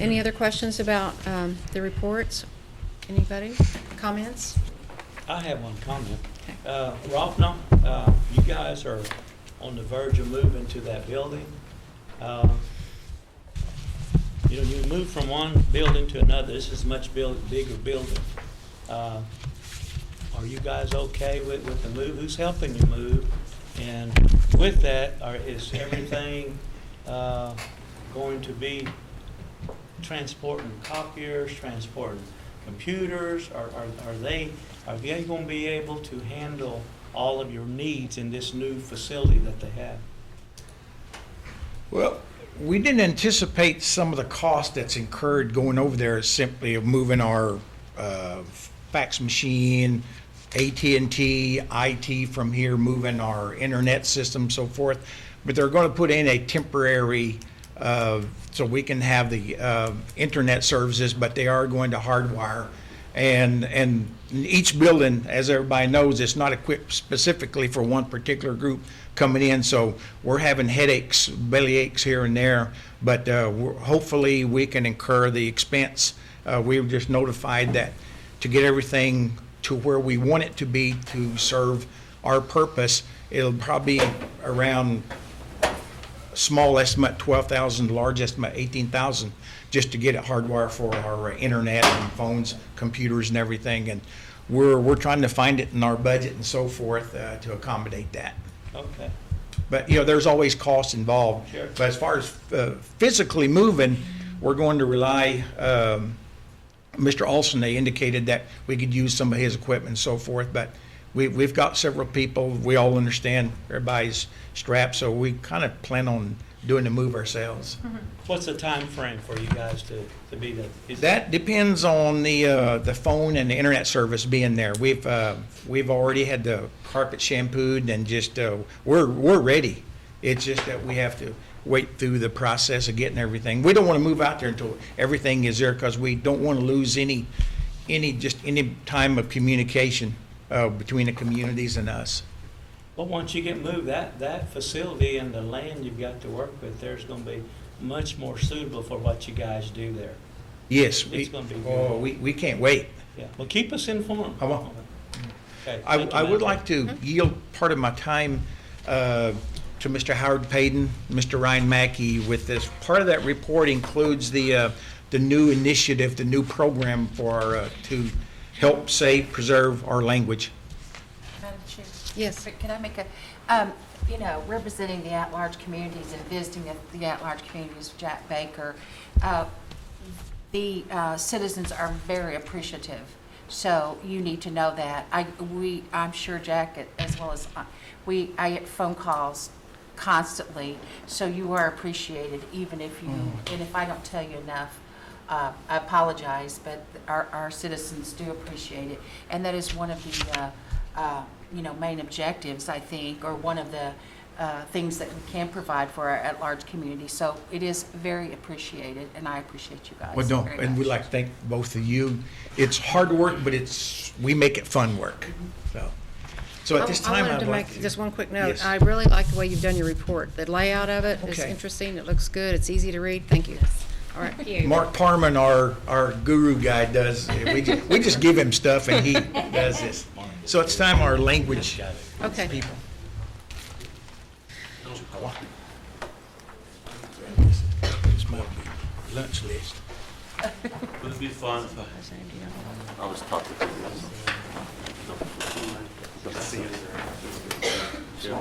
S4: any other questions about the reports? Anybody? Comments?
S17: I have one comment.
S4: Okay.
S17: Ralph, you guys are on the verge of moving to that building. You move from one building to another. This is a much bigger building. Are you guys okay with the move? Who's helping you move? And with that, is everything going to be transporting copiers, transporting computers? Are they going to be able to handle all of your needs in this new facility that they have?
S14: well, we didn't anticipate some of the cost that's incurred going over there simply of moving our fax machine, AT&T, IT from here, moving our internet system, so forth. But they're going to put in a temporary, so we can have the internet services, but they are going to hardwire. And each building, as everybody knows, it's not equipped specifically for one particular group coming in, so we're having headaches, belly aches here and there, but hopefully we can incur the expense. We were just notified that to get everything to where we want it to be to serve our purpose, it'll probably be around small estimate 12,000, large estimate 18,000, just to get it hardwired for our internet and phones, computers and everything. And we're trying to find it in our budget and so forth to accommodate that.
S17: Okay.
S14: But, there's always costs involved.
S17: Sure.
S14: But as far as physically moving, we're going to rely, Mr. Olson, they indicated that we could use some of his equipment and so forth, but we've got several people. We all understand everybody's strapped, so we kind of plan on doing the move ourselves.
S17: What's the time frame for you guys to be there?
S14: That depends on the phone and the internet service being there. We've already had the carpet shampooed and just we're ready. It's just that we have to wait through the process of getting everything. We don't want to move out there until everything is there because we don't want to lose any time of communication between the communities and us.
S17: Well, once you get moved, that facility and the land you've got to work with, there's going to be much more suitable for what you guys do there.
S14: Yes,
S17: It's going to be good.
S14: oh, we can't wait.
S17: Yeah. Well, keep us informed.
S14: I will.
S17: Okay.
S14: I
S17: Thank you,
S14: would
S17: Madam
S14: like to yield part of my time. to Mr. Howard Payton, Mr. Ryan Mackey with this. Part of that report includes the new initiative, the new program for to help save, preserve our language.
S12: Madam Chair?
S4: Yes.
S12: But can I make a, you know, representing the at-large communities and visiting the at-large communities, Jack Baker, the citizens are very appreciative. So you need to know that. I'm sure Jack, as well as I get phone calls constantly, so you are appreciated, even if you, and if I don't tell you enough, I apologize, but our citizens do appreciate it. And that is one of the, you know, main objectives, I think, or one of the things that we can provide for our at-large community. So it is very appreciated, and I appreciate you guys
S14: Well, no,
S12: very
S14: and
S12: much.
S14: we'd like to thank both of you. It's hard work, but we make it fun work. So at this time,
S4: I wanted
S14: I'd
S4: to
S14: like
S4: make
S14: to.
S4: just one quick note.
S14: Yes.
S4: I really like the way you've done your report. The layout of it is
S14: Okay.
S4: interesting. It looks good. It's easy to read. Thank you. All right.
S14: Mark Parman, our guru guy, does, we just give him stuff and he does this. So it's time our language
S4: Okay.
S14: people. This might be lunch list.
S18: Would it be fun if I was talking to Good to see you. See him?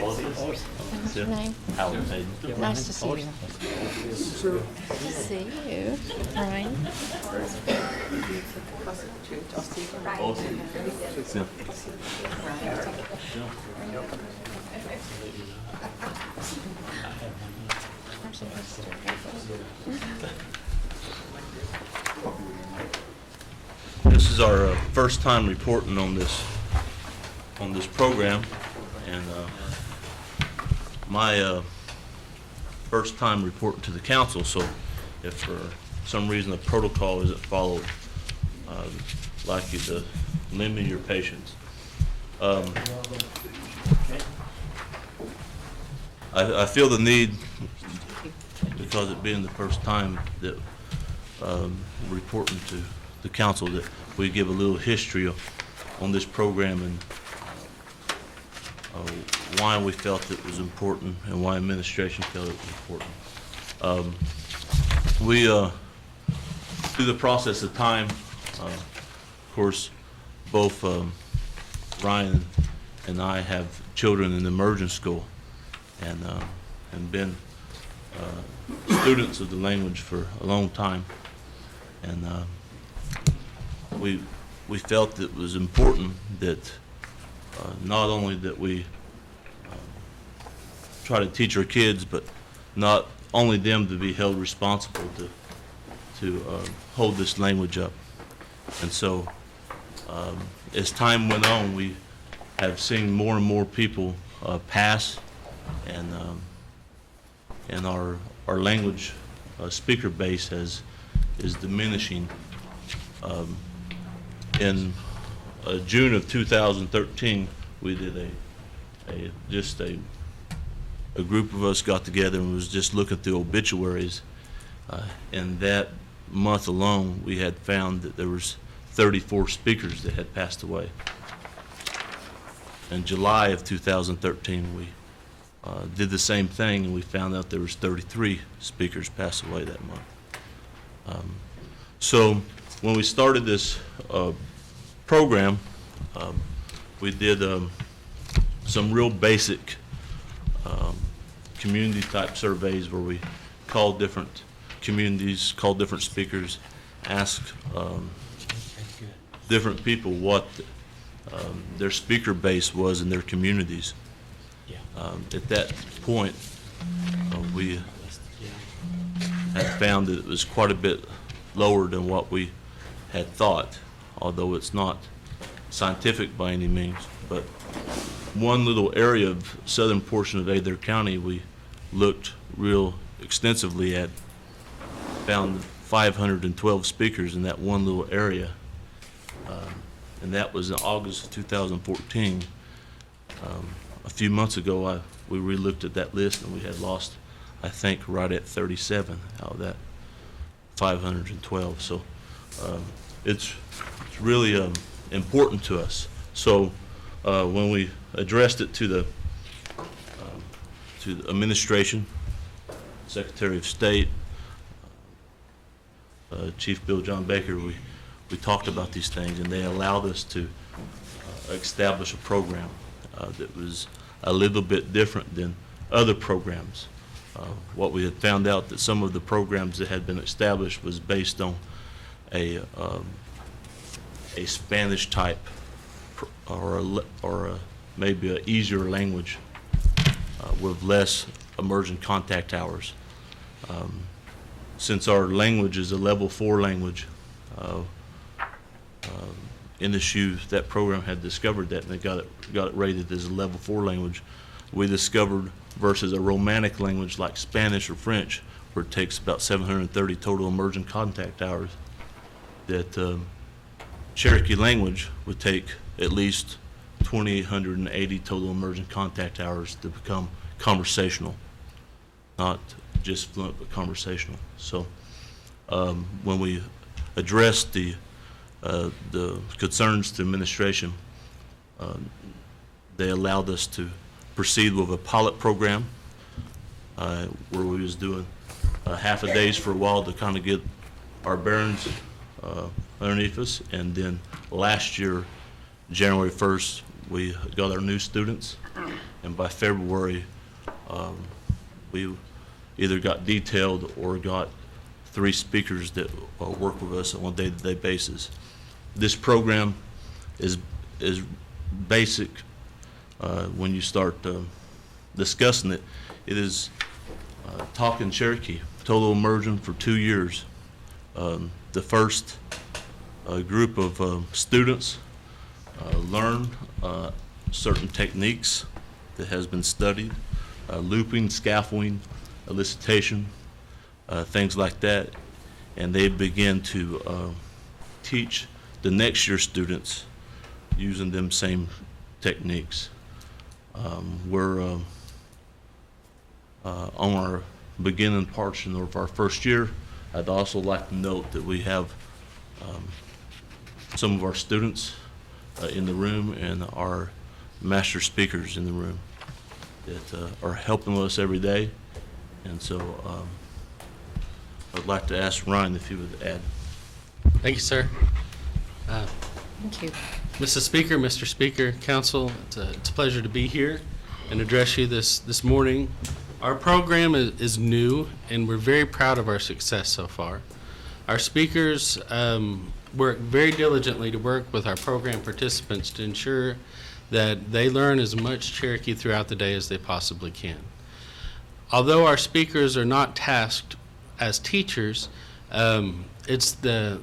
S4: What's your name?
S18: Howard Payton.
S4: Nice to see you. Good to see you. Ryan.
S18: See him. This is our first time reporting on this program, and my first time reporting to the council. So, if for some reason the protocol isn't followed, I'd like you to lend me your patience. I feel the need, because it being the first time that reporting to the council, that we give a little history on this program and why we felt it was important and why administration felt it was important. Through the process of time, of course, both Ryan and I have children in the immersion school and been students of the language for a long time, and we felt it was important that not only that we try to teach our kids, but not only them to be held responsible to hold this language up. And so as time went on, we have seen more and more people pass, and our language speaker base is diminishing. In June of 2013, we did a group of us got together and was just looking through obituaries. In that month alone, we had found that there was 34 speakers that had passed away. In July of 2013, we did the same thing, and we found out there was 33 speakers passed away that month. So when we started this program, we did some real basic community type surveys where we called different communities, called different speakers, asked different people what their speaker base was in their communities. At that point, we had found that it was quite a bit lower than what we had thought, although it's not scientific by any means. But one little area of southern portion of Adair County we looked real extensively at, found 512 speakers in that one little area, and that was in August of 2014. A few months ago, we re-looked at that list, and we had lost, I think, right at 37 out of that 512. So it's really important to us. So when we addressed it to the administration, Secretary of State, Chief Bill John Baker, we talked about these things, and they allowed us to establish a program that was a little bit different than other programs. What we had found out that some of the programs that had been established was based on a Spanish type or maybe an easier language with less emergent contact hours. Since our language is a level 4 language, NSU, that program had discovered that, and they got it rated as a level 4 language. We discovered versus a Romantic language like Spanish or French, where it takes about 730 total emergent contact hours, that Cherokee language would take at least 2,880 total emergent contact hours to become conversational, not just fluent, but conversational. So when we addressed the concerns to administration, they allowed us to proceed with a pilot program where we was doing half a days for a while to kind of get our bearings underneath us. And then last year, January 1st, we got our new students, and by February, we either got detailed or got 3 speakers that work with us on a day-to-day basis. This program is basic. When you start discussing it, it is talking Cherokee, total immersion for 2 years. The first group of students learn certain techniques that has been studied, looping, scaffolding, elicitation, things like that, and they begin to teach the next year students using them same techniques. We're on our beginning portion of our first year. I'd also like to note that we have some of our students in the room and our master speakers in the room that are helping us every day. And so I'd like to ask Ryan if he would add.
S19: Thank you, sir.
S4: Thank you.
S19: Mrs. Speaker, Mr. Speaker, Council, it's a pleasure to be here and address you this morning. Our program is new, and we're very proud of our success so far. Our speakers work very diligently to work with our program participants to ensure that they learn as much Cherokee throughout the day as they possibly can. Although our speakers are not tasked as teachers, it's the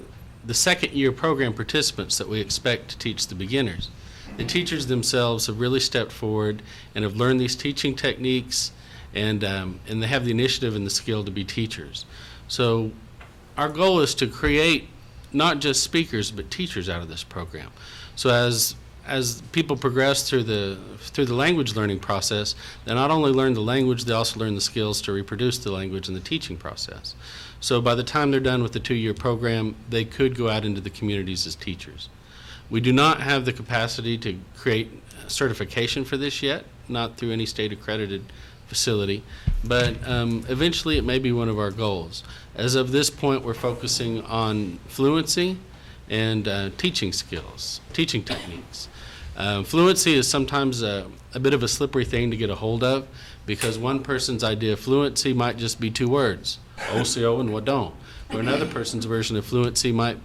S19: second year program participants that we expect to teach the beginners. The teachers themselves have really stepped forward and have learned these teaching techniques, and they have the initiative and the skill to be teachers. So our goal is to create not just speakers but teachers out of this program. So as people progress through the language learning process, they not only learn the language, they also learn the skills to reproduce the language in the teaching process. So by the time they're done with the 2-year program, they could go out into the communities as teachers. We do not have the capacity to create certification for this yet, not through any state accredited facility, but eventually it may be one of our goals. As of this point, we're focusing on fluency and teaching skills, teaching techniques. Fluency is sometimes a bit of a slippery thing to get a hold of, because one person's idea of fluency might just be 2 words, OCO and Wadon, or another person's version of fluency might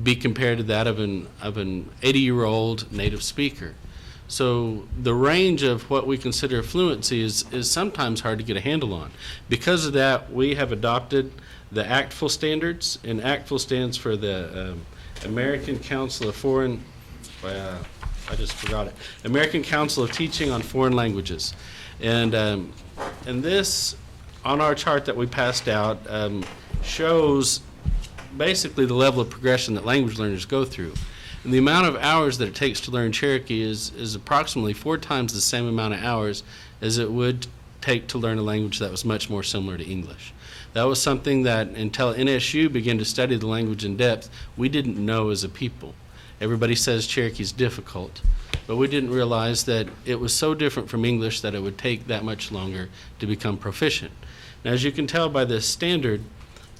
S19: be compared to that of an 80-year-old native speaker. So the range of what we consider fluency is sometimes hard to get a handle on. Because of that, we have adopted the ACTFL standards, and ACTFL stands for the American Council of Foreign, I just forgot it, American Council of Teaching on Foreign Languages. And this, on our chart that we passed out, shows basically the level of progression that language learners go through. And the amount of hours that it takes to learn Cherokee is approximately 4 times the same amount of hours as it would take to learn a language that was much more similar to English. That was something that until NSU began to study the language in depth, we didn't know as a people. Everybody says Cherokee is difficult, but we didn't realize that it was so different from English that it would take that much longer to become proficient. Now, as you can tell by this standard,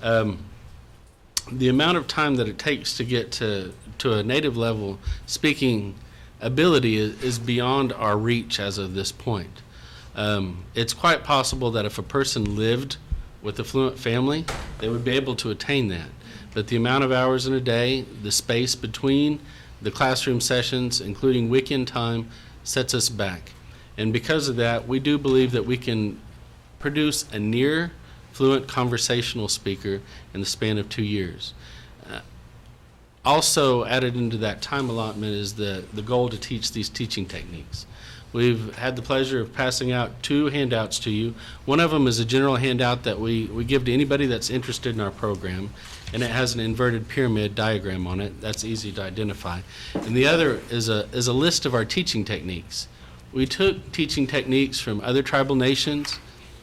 S19: the amount of time that it takes to get to a native level speaking ability is beyond our reach as of this point. It's quite possible that if a person lived with a fluent family, they would be able to attain that. But the amount of hours in a day, the space between the classroom sessions, including weekend time, sets us back. And because of that, we do believe that we can produce a near fluent conversational speaker in the span of 2 years. Also added into that time allotment is the goal to teach these teaching techniques. We've had the pleasure of passing out 2 handouts to you. One of them is a general handout that we give to anybody that's interested in our program, and it has an inverted pyramid diagram on it. That's easy to identify. And the other is a list of our teaching techniques. We took teaching techniques from other tribal nations,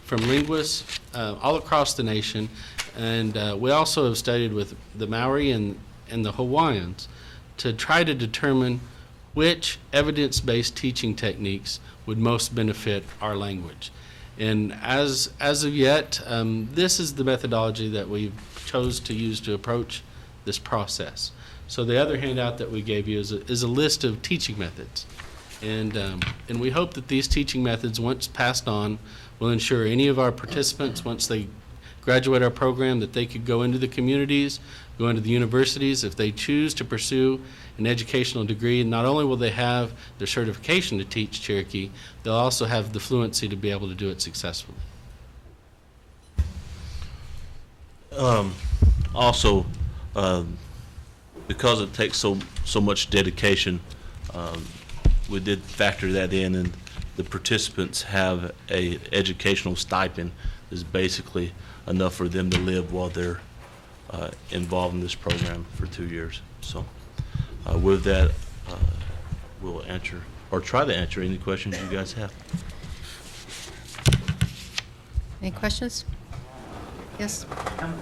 S19: from linguists all across the nation, and we also have studied with the Maori and the Hawaiians to try to determine which evidence-based teaching techniques would most benefit our language. And as of yet, this is the methodology that we chose to use to approach this process. So the other handout that we gave you is a list of teaching methods. And we hope that these teaching methods, once passed on, will ensure any of our participants, once they graduate our program, that they could go into the communities, go into the universities. If they choose to pursue an educational degree, not only will they have their certification to teach Cherokee, they'll also have the fluency to be able to do it successfully.
S18: Also, because it takes so much dedication, we did factor that in, and the participants have a educational stipend is basically enough for them to live while they're involved in this program for 2 years. So with that, we'll answer or try to answer any questions you guys have.
S4: Any questions? Yes?
S2: How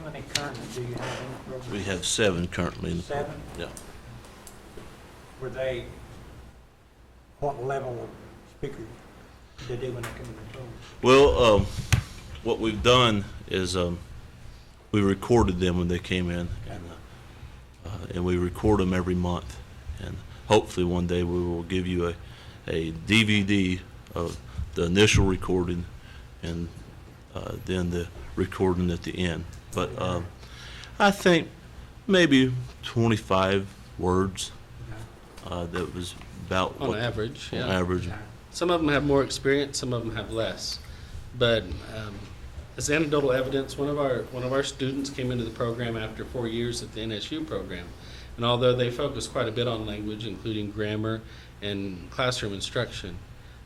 S2: many currently do you have in the program?
S18: We have 7 currently in the program.
S2: 7?
S18: Yeah.
S2: Were they, what level of speakers did they do when they come to the program?
S18: Well, what we've done is we recorded them when they came in, and we record them every month. And hopefully one day we will give you a DVD of the initial recording and then the recording at the end. But I think maybe 25 words. That was about
S19: On average, yeah.
S18: On average.
S19: Some of them have more experience, some of them have less. But as anecdotal evidence, one of our students came into the program after 4 years at the NSU program. And although they focused quite a bit on language, including grammar and classroom instruction,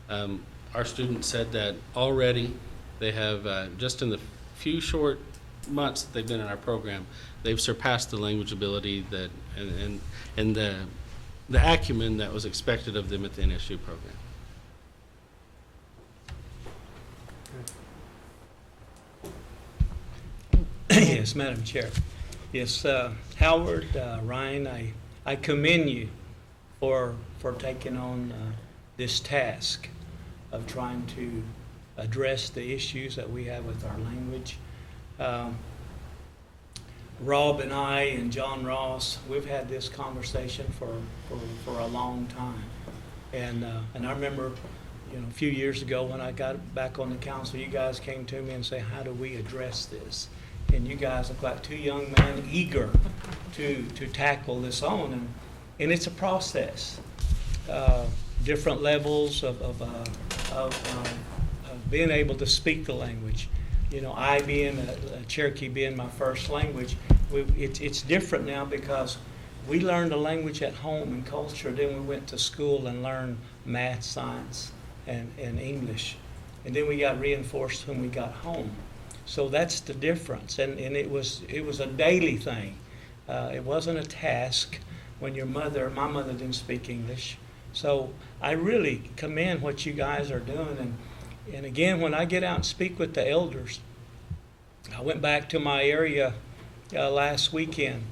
S19: our students said that already they have, just in the few short months that they've been in our program, they've surpassed the language ability that and the acumen that was expected of them at the NSU program.
S1: Yes, Madam Chair. Yes, Howard, Ryan, I commend you for taking on this task of trying to address the issues that we have with our language. Rob and I and John Ross, we've had this conversation for a long time. And I remember, a few years ago when I got back on the council, you guys came to me and said, how do we address this? And you guys look like 2 young men eager to tackle this on. And it's a process. Different levels of being able to speak the language. I being a Cherokee being my first language, it's different now because we learned the language at home and culture. Then we went to school and learned math, science, and English. And then we got reinforced when we got home. So that's the difference. And it was a daily thing. It wasn't a task when my mother didn't speak English. So I really commend what you guys are doing. And again, when I get out and speak with the elders, I went back to my area last weekend,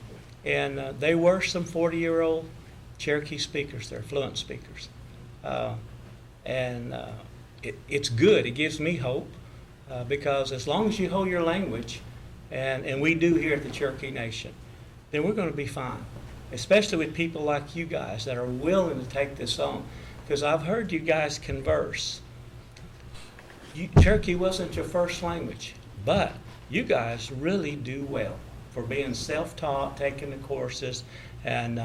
S1: and they were some 40-year-old Cherokee speakers. They're fluent speakers. And it's good. It gives me hope because as long as you hold your language, and we do here at the Cherokee Nation, then we're going to be fine, especially with people like you guys that are willing to take this on. Because I've heard you guys converse. Cherokee wasn't your first language, but you guys really do well for being self-taught, taking the courses, and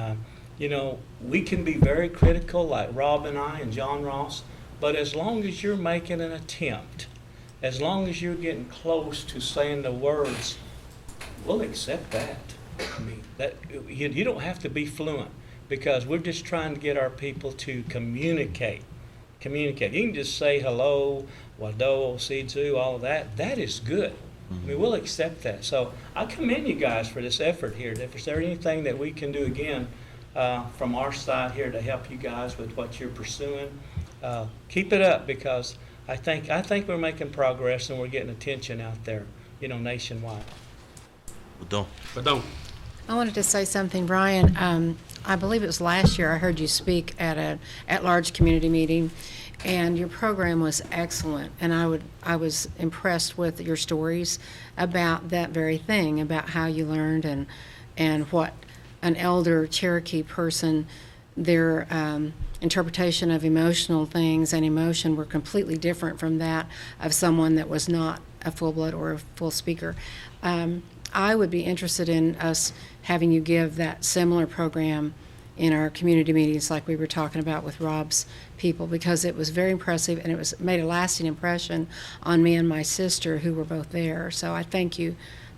S1: you know, we can be very critical like Rob and I and John Ross, but as long as you're making an attempt, as long as you're getting close to saying the words, we'll accept that. I mean, that you don't have to be fluent because we're just trying to get our people to communicate. Communicate. You can just say hello, wado, sizu, all of that. That is good. I mean, we'll accept that. So I commend you guys for this effort here. If there anything that we can do again from our side here to help you guys with what you're pursuing, keep it up because I think we're making progress and we're getting attention out there, you know, nationwide.
S19: Pardon.
S4: I wanted to say something, Brian. I believe it was last year I heard you speak at a at-large community meeting, and your program was excellent. And I was impressed with your stories about that very thing, about how you learned and what an elder Cherokee person, their interpretation of emotional things and emotion were completely different from that of someone that was not a full-blood or a full speaker. I would be interested in us having you give that similar program in our community meetings like we were talking about with Rob's people, because it was very impressive and it made a lasting impression on me and my sister who were both there. So I thank you.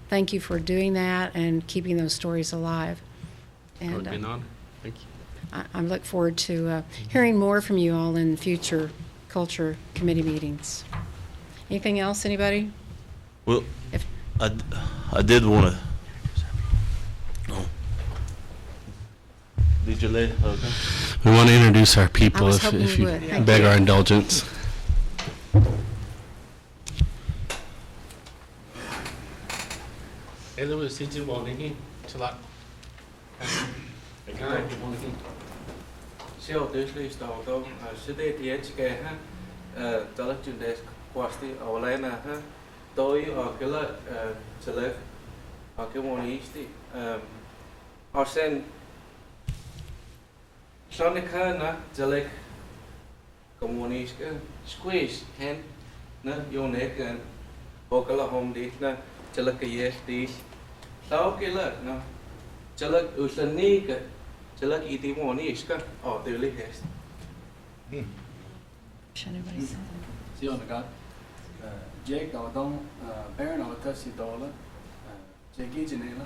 S4: Thank you for doing that and keeping those stories alive.
S19: It would
S4: And
S19: be an honor. Thank you.
S4: I look forward to hearing more from you all in future culture committee meetings. Anything else, anybody?
S18: Well, I did want to. Did you let her go?
S19: We want to introduce our people
S4: I was
S19: if
S4: hoping
S19: if
S4: you
S19: you
S4: would. Thank
S19: beg
S4: you.
S19: our indulgence. Hello, xin chào mọi người. Chào bạn.
S20: Siêu tới lấy tàu tàu sẽ để thì cái ha cho là chuyện đấy qua thì ở lại là ha tôi ở cái là sẽ lấy ở cái món ý thì ở sen sau này khá na sẽ lấy cái món ý cái squeeze hand na vô này cái ở cái là home đi na sẽ lấy cái yes đi sau cái là na sẽ lấy usani cái Jelek iti mo ni iska oh tuli hest.
S21: Siêu là cái Jake đầu đông Baron ở cái gì đó là Jake gì này là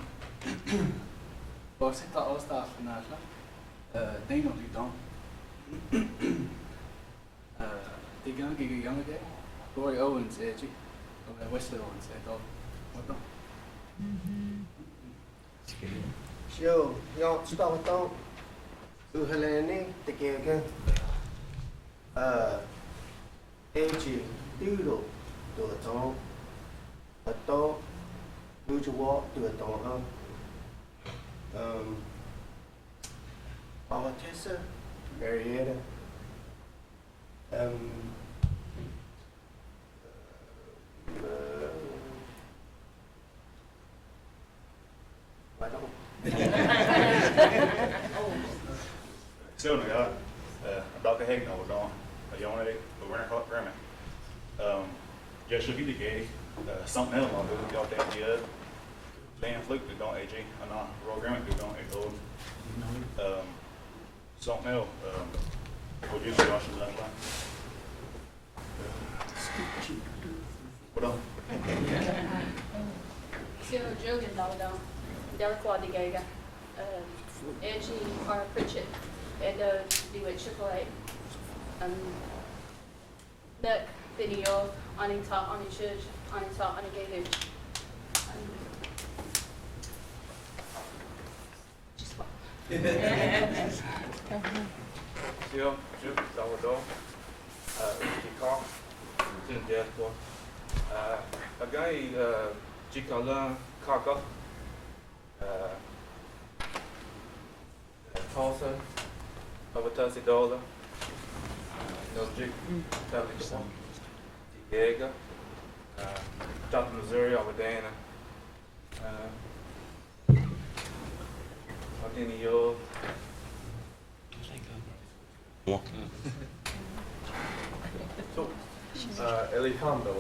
S21: bác sĩ tạo staff na là tên nó đi đông thì cái giống cái Roy Owens ấy chứ Wesley Owens ấy đó what đó
S22: Siêu, nhau chỉ tao tao Helene te ke age duro to to to do to walk to to politician Marietta I don't
S23: Siêu nữa đó, đó cái hình nào đó, ở trong này, ở bên này có cái này, giờ suy nghĩ cái something else mà tôi cho cái gì land flick từ trong AG, nó programming từ trong AG, something else, có gì đó xin lỗi bạn. What đâu?
S24: Siêu jogging đâu đâu, Derek Wadigaga, Angie R. Pritchett, and đi với Chick-fil-A. Nợ video on in talk on in church on in talk on in gay hooch. Just what?
S20: Siêu trước đầu đó chỉ có trên địa thôi. Cái chỉ có là khó có Tulsa, Avatasi Dola, Noljik, Talikson, Diego, Top Missouri, Avadana, Aldinio.
S5: Elihamdo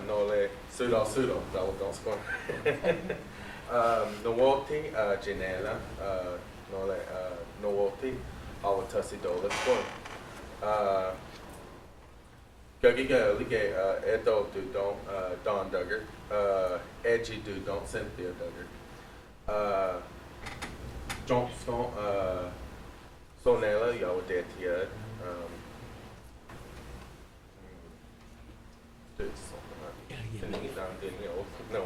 S5: Nole Sudo Dalgonskon. Nawoti Janela Nole Nawoti Awatasi Dola Skon. Gagiga Lige Edo Dudon Don Duggar. Edgy Dudon Cynthia Duggar. Johnson Sonela Yawadetia. No.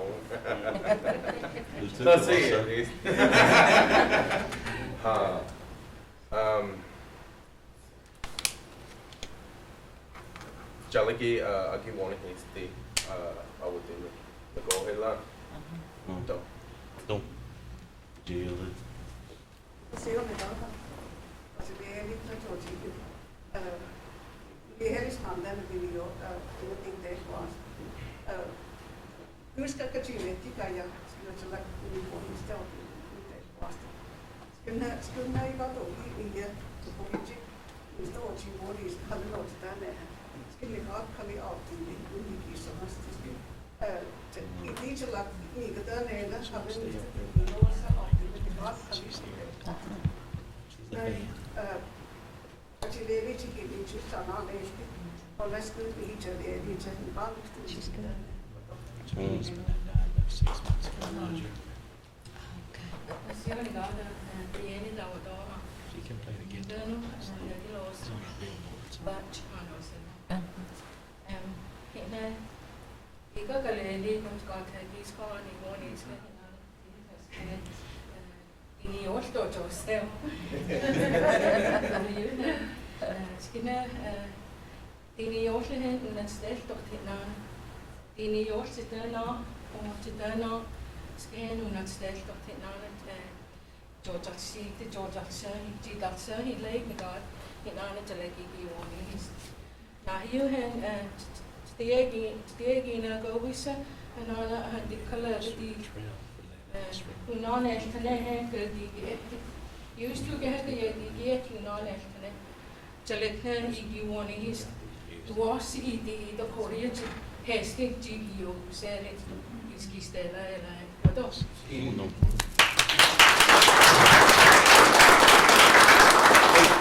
S5: Let's see at least. Jalagi Akiwani Hasty, I would do it. The go ahead line. Don't.
S18: Deal it.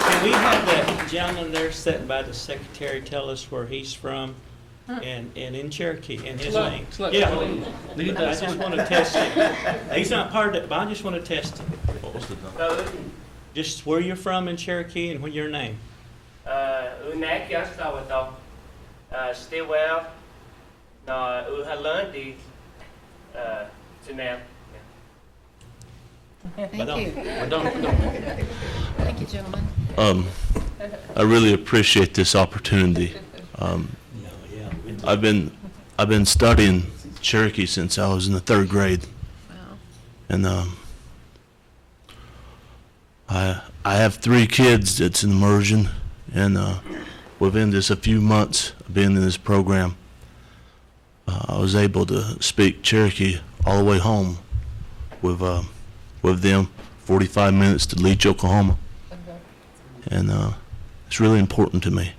S17: Can we have that gentleman there sitting by the secretary tell us where he's from and in Cherokee and his name? Yeah, I just want to test him. He's not part of it, but I just want to test him.
S18: What was the number?
S17: Just where you're from in Cherokee and what your name.
S6: Unak Yastawato, Stillwell, Uhalandi, Janelle.
S4: Thank you. Thank you, gentlemen.
S18: I really appreciate this opportunity. I've been studying Cherokee since I was in the 3rd grade.
S4: Wow.
S18: And I have 3 kids that's in immersion, and within just a few months of being in this program, I was able to speak Cherokee all the way home with them, 45 minutes to Leach, Oklahoma. And it's really important to me.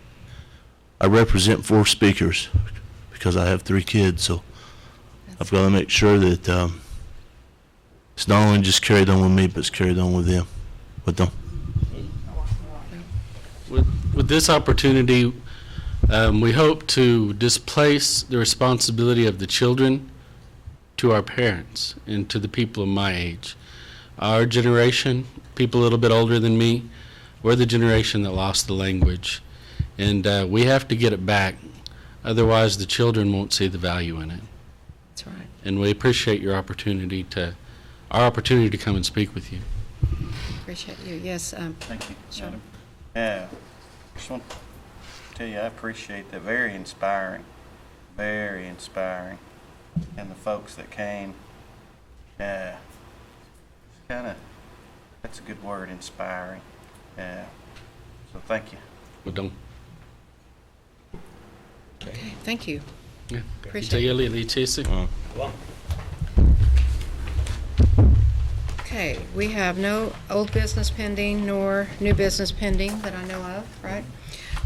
S18: I represent 4 speakers because I have 3 kids, so I've got to make sure that it's not only just carried on with me, but it's carried on with them.
S19: With this opportunity, we hope to displace the responsibility of the children to our parents and to the people of my age. Our generation, people a little bit older than me, we're the generation that lost the language. And we have to get it back. Otherwise, the children won't see the value in it.
S4: That's right.
S19: And we appreciate our opportunity to come and speak with you.
S4: Appreciate you. Yes.
S3: Thank you.
S4: Sure.
S3: Yeah. Just want to tell you I appreciate that. Very inspiring. Very inspiring. And the folks that came. Yeah. It's kind of, that's a good word, inspiring. Yeah. So thank you.
S19: Well done.
S4: Thank you.
S19: Yeah.
S4: Appreciate
S19: Take it, Chase.
S1: Well,
S4: Okay, we have no old business pending nor new business pending that I know of, right?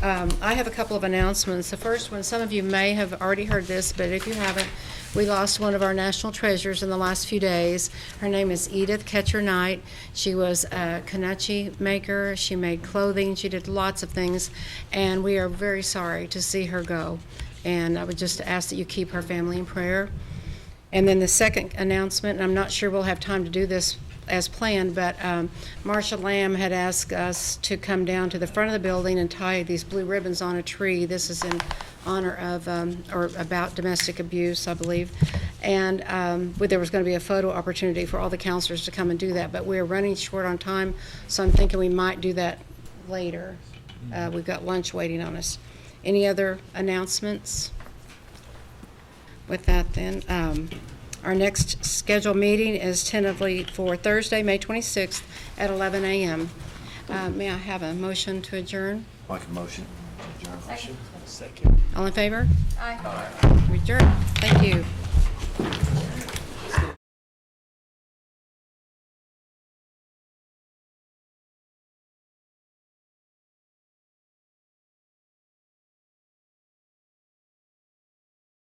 S4: I have a couple of announcements. The first one, some of you may have already heard this, but if you haven't, we lost one of our national treasures in the last few days. Her name is Edith Ketcher Knight. She was a Kanachi maker. She made clothing. She did lots of things, and we are very sorry to see her go. And I would just ask that you keep her family in prayer. And then the second announcement, and I'm not sure we'll have time to do this as planned, but Marcia Lamb had asked us to come down to the front of the building and tie these blue ribbons on a tree. This is in honor of, or about domestic abuse, I believe. And there was going to be a photo opportunity for all the counselors to come and do that, but we're running short on time, so I'm thinking we might do that later. We've got lunch waiting on us. Any other announcements? With that then, our next scheduled meeting is tentatively for Thursday, May 26th at 11 a.m. May I have a motion to adjourn?
S13: Make a motion.
S4: Second. All in favor? Aye. Adjourn. Thank you.